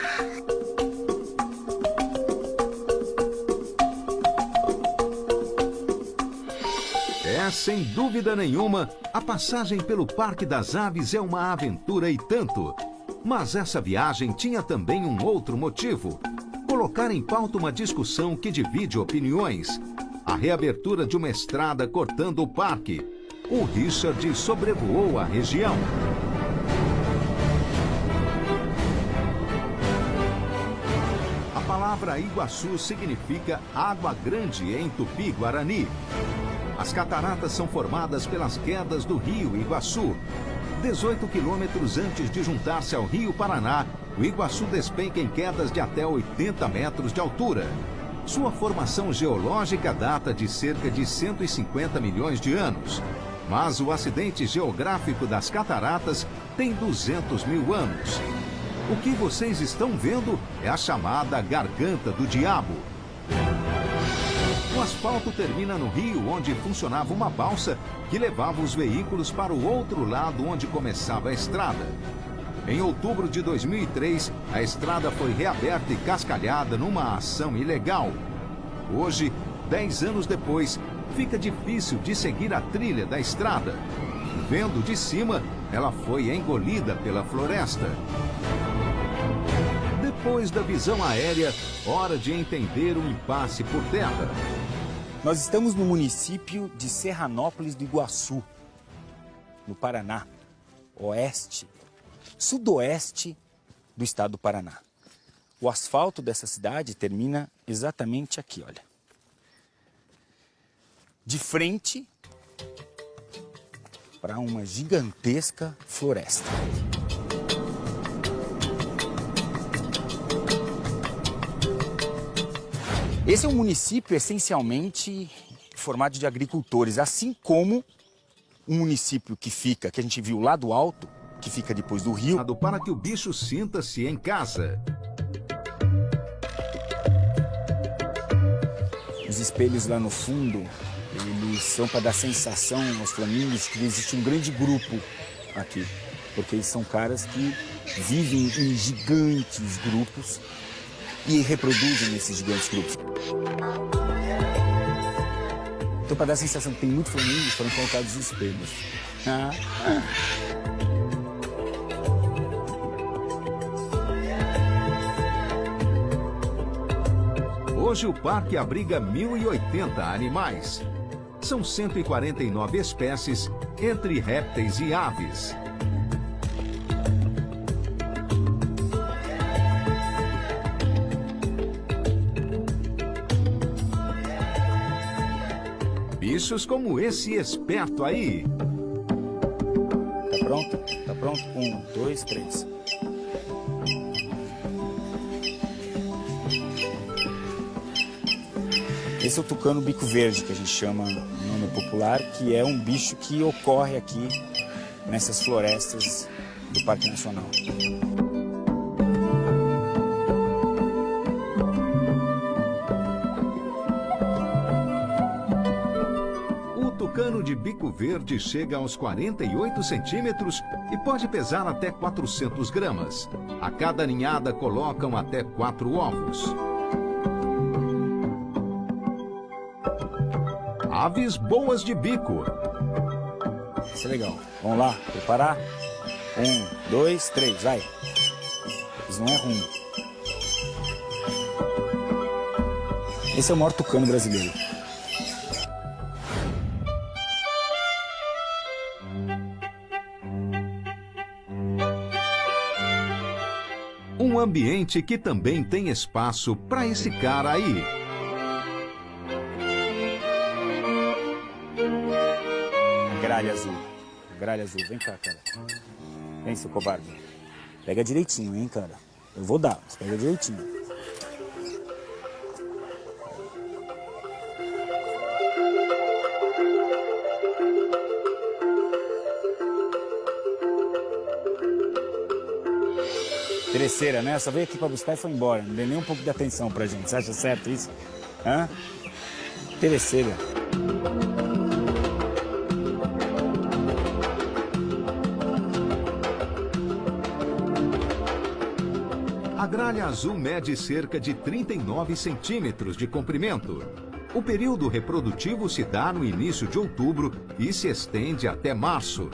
Speaker 1: Sem dúvida nenhuma, a passagem pelo Parque das Aves é uma aventura e tanto. Mas essa viagem tinha também um outro motivo: colocar em pauta uma discussão que divide opiniões. A reabertura de uma estrada cortando o parque. O Richard sobrevoou a região. A palavra Iguaçu significa água grande em Tupi-Guarani. As cataratas são formadas pelas quedas do rio Iguaçu. 18 quilômetros antes de juntar-se ao rio Paraná, o Iguaçu despenca em quedas de até 80 metros de altura. Sua formação geológica data de cerca de 150 milhões de anos. Mas o acidente geográfico das cataratas tem 200 mil anos. O que vocês estão vendo é a chamada Garganta do Diabo. O asfalto termina no rio, onde funcionava uma balsa que levava os veículos para o outro lado onde começava a estrada. Em outubro de 2003, a estrada foi reaberta e cascalhada numa ação ilegal. Hoje, 10 anos depois, fica difícil de seguir a trilha da estrada. Vendo de cima, ela foi engolida pela floresta. Depois da visão aérea, hora de entender o impasse por terra.
Speaker 2: Nós estamos no município de Serranópolis do Iguaçu.
Speaker 6: no Paraná, oeste, sudoeste do estado do Paraná. O asfalto dessa cidade termina exatamente aqui, olha. De frente para uma gigantesca floresta. Esse é um município essencialmente formado de agricultores, assim como um município que a gente viu lá do alto, que fica depois do rio.
Speaker 1: Para que o bicho sinta-se em casa.
Speaker 6: Os espelhos lá no fundo, eles são para dar sensação aos flamingos que existe um grande grupo aqui. Porque eles são caras que vivem em gigantes grupos e reproduzem nesses gigantes grupos. Então, para dar a sensação que tem muito flamingos, foram colocados os espelhos.
Speaker 1: Hoje o parque abriga 1.080 animais. São 149 espécies, entre répteis e aves. Bichos como esse esperto aí.
Speaker 6: Tá pronto? Tá pronto? 1, 2, 3. Esse é o tucano bico verde, que a gente chama no nome popular, que é um bicho que ocorre aqui nessas florestas do Parque Nacional.
Speaker 1: O tucano de bico verde chega aos 48 centímetros e pode pesar até 400 gramas. A cada ninhada colocam até 4 ovos. Aves boas de bico.
Speaker 6: Isso é legal. Vamos lá, preparar? 1, 2, 3, vai. Isso não é ruim. Esse é o maior tucano brasileiro.
Speaker 1: Um ambiente que também tem espaço para esse cara aí.
Speaker 6: Gralha azul. Gralha azul. Vem cá, cara. Vem, seu covarde. Pega direitinho, hein, cara. Eu vou dar, mas pega direitinho. Interesseira, né? Só veio aqui pra buscar e foi embora. Não deu nem um pouco de atenção pra gente. Você acha certo isso? Hã? Interesseira.
Speaker 1: A gralha azul mede cerca de 39 centímetros de comprimento. O período reprodutivo se dá no início de outubro e se estende até março.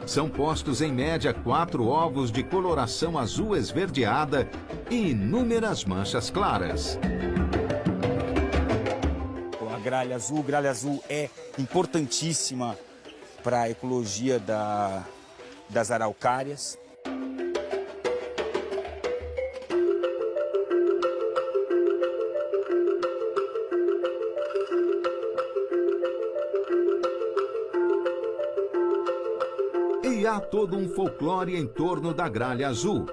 Speaker 1: São postos em média 4 ovos de coloração azul esverdeada e inúmeras manchas claras.
Speaker 6: A gralha azul é importantíssima para a ecologia das araucárias.
Speaker 1: E há todo um folclore em torno da gralha azul.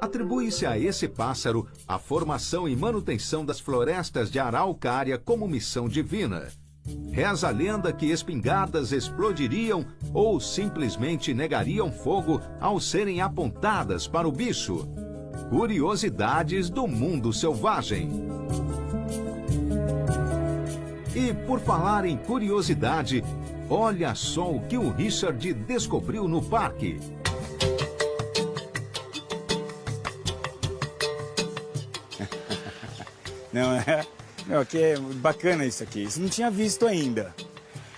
Speaker 1: Atribui-se a esse pássaro a formação e manutenção das florestas de araucária como missão divina. Reza a lenda que espingardas explodiriam ou simplesmente negariam fogo ao serem apontadas para o bicho. Curiosidades do mundo selvagem. E por falar em curiosidade, olha só o que o Richard descobriu no parque.
Speaker 6: Não, aqui é bacana isso aqui. Isso não tinha visto ainda.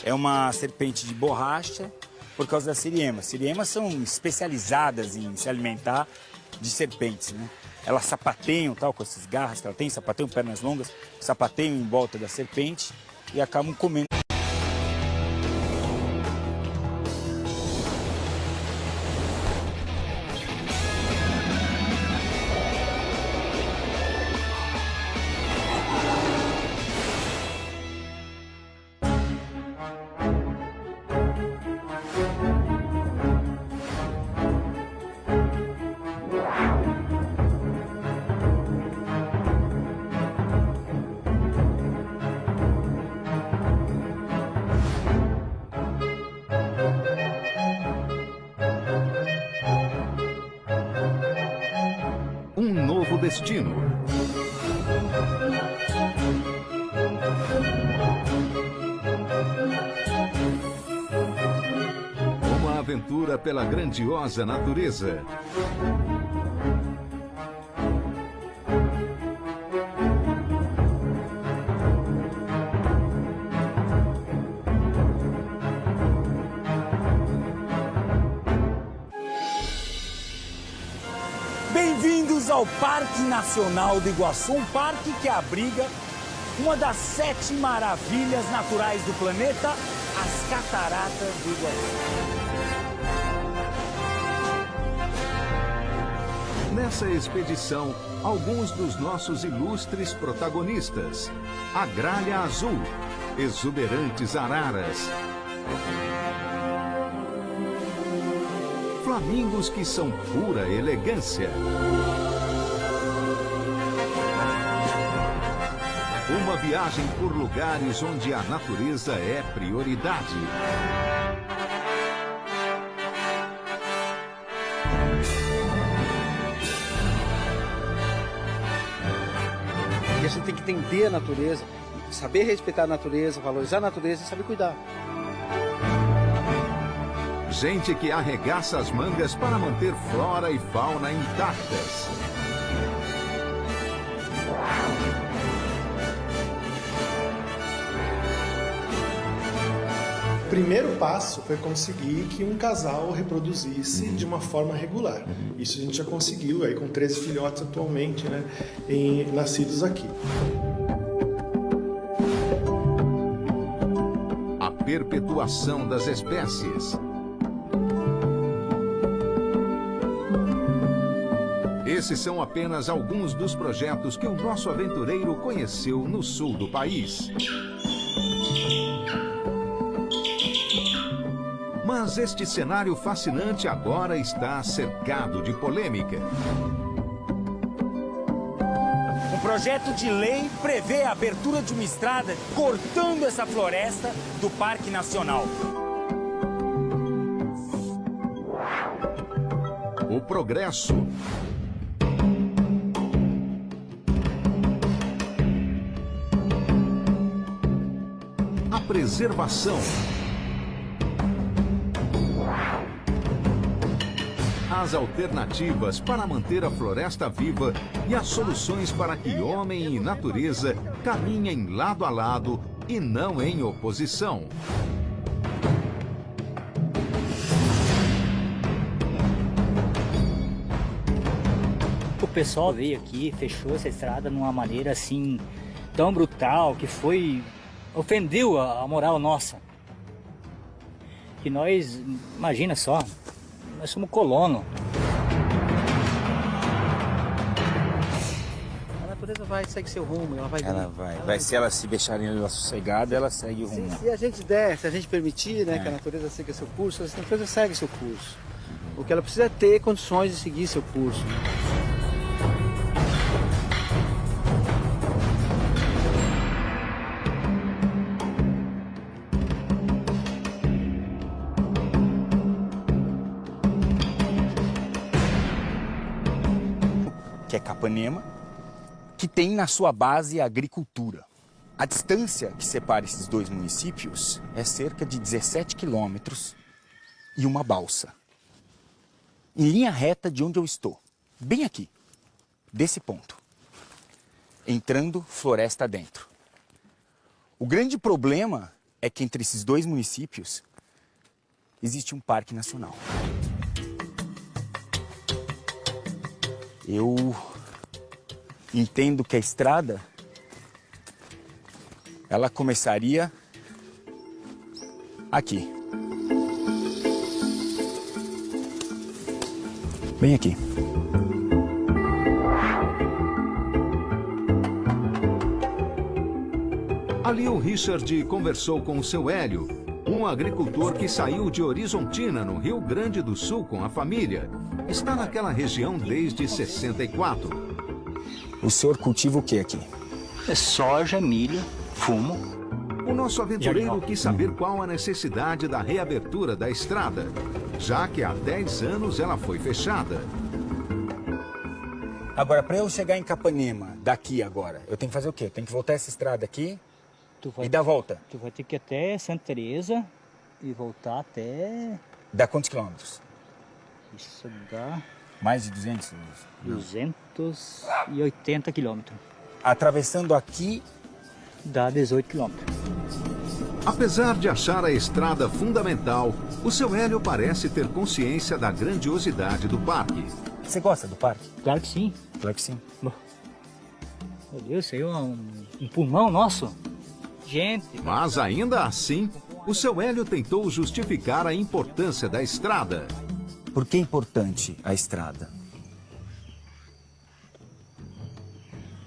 Speaker 6: É uma serpente de borracha por causa das siriemas. Siriemas são especializadas em se alimentar de serpentes, né? Elas sapateiam tal, com essas garras que ela tem, sapateiam pernas longas, sapateiam em volta da serpente e acabam comendo.
Speaker 1: destino. Uma aventura pela grandiosa natureza.
Speaker 2: Bem-vindos ao Parque Nacional do Iguaçu, um parque que abriga uma das 7 maravilhas naturais do planeta, as Cataratas do Iguaçu.
Speaker 1: Nessa expedição, alguns dos nossos ilustres protagonistas. A gralha azul, exuberantes araras, flamingos que são pura elegância. Uma viagem por lugares onde a natureza é prioridade.
Speaker 3: E a gente tem que entender a natureza, saber respeitar a natureza, valorizar a natureza e saber cuidar.
Speaker 1: Gente que arregaça as mangas para manter flora e fauna intactas.
Speaker 4: O primeiro passo foi conseguir que um casal reproduzisse de uma forma regular. Isso a gente já conseguiu aí com 13 filhotes atualmente, né, nascidos aqui.
Speaker 1: A perpetuação das espécies. Esses são apenas alguns dos projetos que o nosso aventureiro conheceu no sul do país. Mas este cenário fascinante agora está cercado de polêmica.
Speaker 2: Um projeto de lei prevê a abertura de uma estrada cortando essa floresta do Parque Nacional.
Speaker 1: O progresso. A preservação. As alternativas para manter a floresta viva e as soluções para que homem e natureza caminhem lado a lado e não em oposição.
Speaker 5: O pessoal veio aqui, fechou essa estrada de uma maneira assim tão brutal que ofendeu a moral nossa. Que nós, imagina só, nós somos colono.
Speaker 3: A natureza segue seu rumo, ela vai.
Speaker 6: Vai. Se ela se deixarem ela sossegada, ela segue o rumo.
Speaker 3: Se a gente der, se a gente permitir, né, que a natureza siga seu curso, a natureza segue seu curso. O que ela precisa é ter condições de seguir seu curso.
Speaker 6: Que é Capanema, que tem na sua base a agricultura. A distância que separa esses dois municípios é cerca de 17 quilômetros e uma balsa. Em linha reta de onde eu estou, bem aqui, desse ponto, entrando floresta dentro. O grande problema é que entre esses dois municípios existe um parque nacional. Eu entendo que a estrada, ela começaria aqui. Bem aqui.
Speaker 1: Ali o Richard conversou com o seu Hélio, um agricultor que saiu de Horizontina, no Rio Grande do Sul, com a família. Está naquela região desde 64.
Speaker 6: O senhor cultiva o que aqui?
Speaker 5: É soja, milho, fumo.
Speaker 1: O nosso aventureiro quis saber qual a necessidade da reabertura da estrada, já que há 10 anos ela foi fechada.
Speaker 6: Agora, para eu chegar em Capanema, daqui agora, eu tenho que fazer o quê? Eu tenho que voltar essa estrada aqui e dar a volta.
Speaker 5: Tu vai ter que ir até Santa Teresa e voltar até...
Speaker 6: Dá quantos quilômetros?
Speaker 5: Isso dá...
Speaker 6: Mais de 200?
Speaker 5: 280 quilômetros.
Speaker 6: Atravessando aqui...
Speaker 5: Dá 18 quilômetros.
Speaker 1: Apesar de achar a estrada fundamental, o seu Hélio parece ter consciência da grandiosidade do parque.
Speaker 6: Você gosta do parque?
Speaker 5: Claro que sim.
Speaker 6: Claro que sim.
Speaker 5: Meu Deus, isso aí é um pulmão nosso. Gente.
Speaker 1: Mas ainda assim, o seu Hélio tentou justificar a importância da estrada.
Speaker 6: Por que é importante a estrada?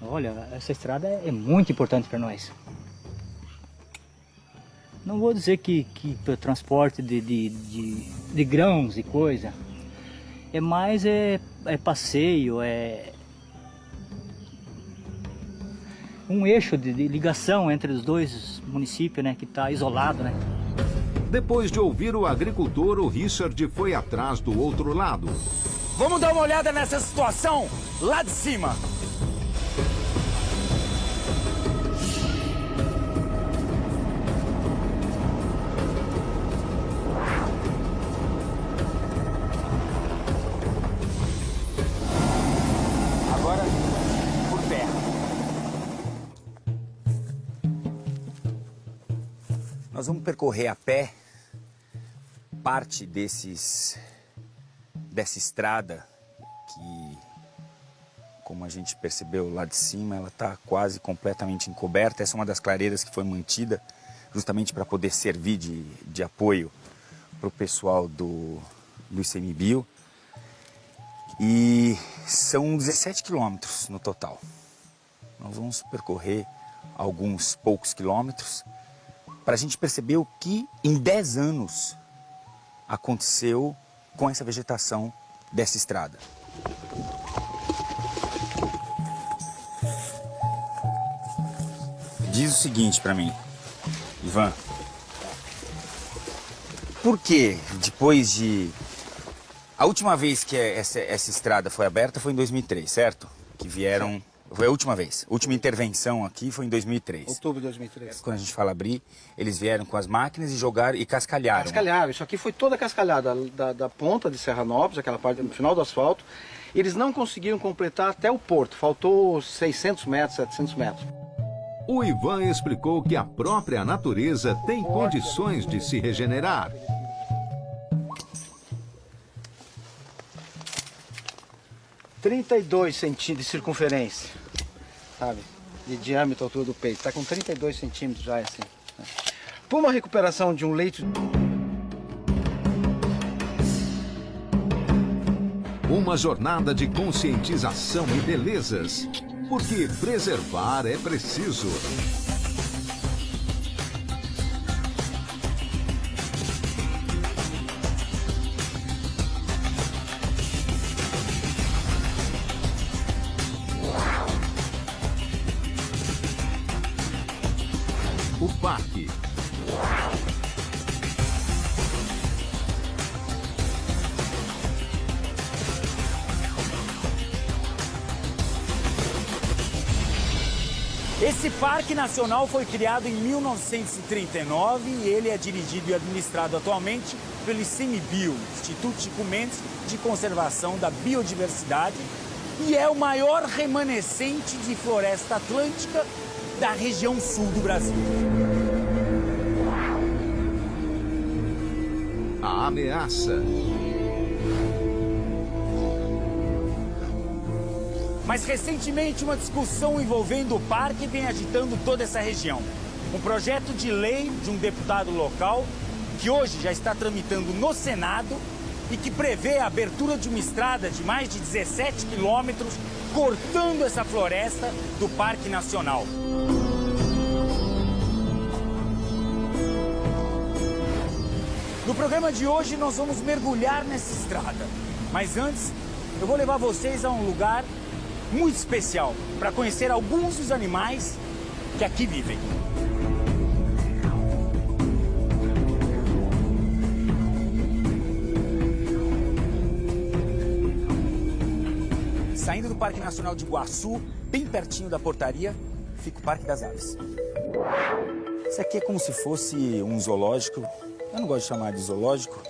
Speaker 5: Olha, essa estrada é muito importante para nós. Não vou dizer que para o transporte de grãos e coisa. É mais passeio, é um eixo de ligação entre os dois municípios, né, que está isolado, né?
Speaker 1: Depois de ouvir o agricultor, o Richard foi atrás do outro lado.
Speaker 2: Vamos dar uma olhada nessa situação lá de cima. Agora, por terra.
Speaker 6: Nós vamos percorrer a pé parte dessa estrada que, como a gente percebeu lá de cima, ela está quase completamente encoberta. Essa é uma das clareiras que foi mantida justamente para poder servir de apoio para o pessoal do ICMBio. E são 17 quilômetros no total. Nós vamos percorrer alguns poucos quilômetros para a gente perceber o que em 10 anos aconteceu com essa vegetação dessa estrada. Diz o seguinte para mim, Ivan. Por que depois de... A última vez que essa estrada foi aberta foi em 2003, certo? Que vieram... Foi a última vez. A última intervenção aqui foi em 2003.
Speaker 3: Outubro de 2003.
Speaker 6: Quando a gente fala abrir, eles vieram com as máquinas e jogaram e cascalharam.
Speaker 3: Cascalharam. Isso aqui foi toda cascalhada da ponta de Serranópolis, aquela parte no final do asfalto. Eles não conseguiram completar até o porto. Faltou 600 metros, 700 metros.
Speaker 1: O Ivan explicou que a própria natureza tem condições de se regenerar.
Speaker 3: ...32 centímetros de circunferência, sabe? De diâmetro, altura do peito. Está com 32 centímetros já, assim. Por uma recuperação de um leito...
Speaker 1: Uma jornada de conscientização e belezas. Porque preservar é preciso. O parque.
Speaker 2: Esse Parque Nacional foi criado em 1939 e ele é dirigido e administrado atualmente pelo ICMBio, Instituto Chico Mendes de Conservação da Biodiversidade, e é o maior remanescente de floresta atlântica da região sul do Brasil.
Speaker 1: A ameaça.
Speaker 2: Mas recentemente uma discussão envolvendo o parque vem agitando toda essa região. Um projeto de lei de um deputado local que hoje já está tramitando no Senado e que prevê a abertura de uma estrada de mais de 17 quilômetros cortando essa floresta do Parque Nacional. No programa de hoje nós vamos mergulhar nessa estrada. Mas antes, eu vou levar vocês a um lugar muito especial para conhecer alguns dos animais que aqui vivem. Saindo do Parque Nacional de Iguaçu, bem pertinho da portaria, fica o Parque das Aves.
Speaker 6: Isso aqui é como se fosse um zoológico. Eu não gosto de chamar de zoológico,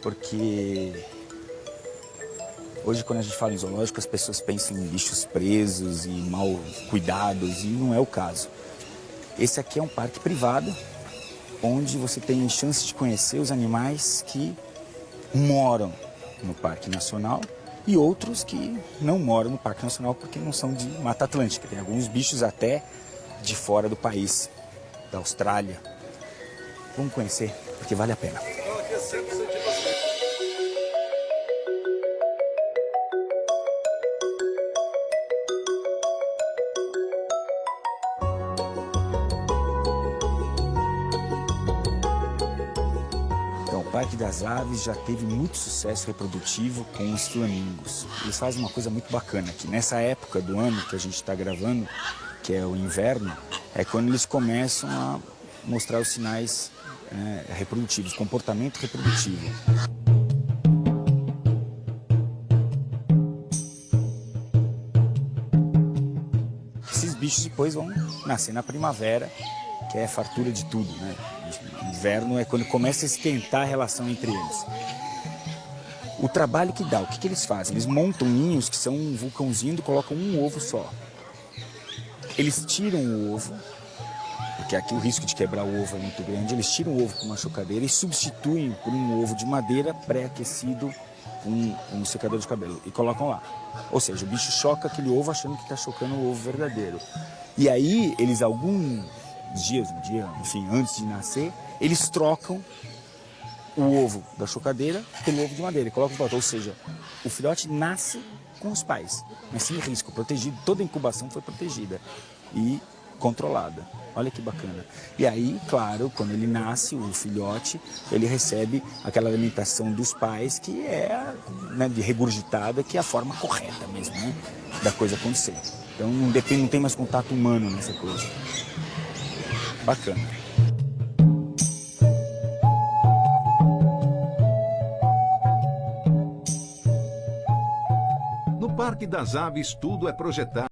Speaker 6: porque hoje, quando a gente fala em zoológico, as pessoas pensam em bichos presos e mal cuidados, e não é o caso. Esse aqui é um parque privado, onde você tem chance de conhecer os animais que moram no Parque Nacional e outros que não moram no Parque Nacional porque não são de Mata Atlântica. Tem alguns bichos até de fora do país, da Austrália. Vamos conhecer, porque vale a pena. O Parque das Aves já teve muito sucesso reprodutivo com os flamingos. Eles fazem uma coisa muito bacana aqui. Nessa época do ano que a gente está gravando, que é o inverno, é quando eles começam a mostrar os sinais reprodutivos, comportamento reprodutivo. Esses bichos depois vão nascer na primavera, que é a fartura de tudo, né? Inverno é quando começa a esquentar a relação entre eles. O trabalho que dá, o que eles fazem? Eles montam ninhos que são um vulcãozinho e colocam um ovo só. Eles tiram o ovo, porque aqui o risco de quebrar o ovo é muito grande, eles tiram o ovo com uma chocadeira e substituem por um ovo de madeira pré-aquecido com um secador de cabelo e colocam lá. Ou seja, o bicho choca aquele ovo achando que está chocando o ovo verdadeiro. E aí, eles alguns dias, enfim, antes de nascer, eles trocam o ovo da chocadeira pelo ovo de madeira e colocam de volta. Ou seja, o filhote nasce com os pais, mas sem risco, protegido. Toda a incubação foi protegida e controlada. Olha que bacana. E aí, claro, quando ele nasce, o filhote, ele recebe aquela alimentação dos pais que é, né, de regurgitada, que é a forma correta mesmo, né, da coisa acontecer. Então não tem mais contato humano nessa coisa. Bacana.
Speaker 1: No Parque das Aves, tudo é projetado.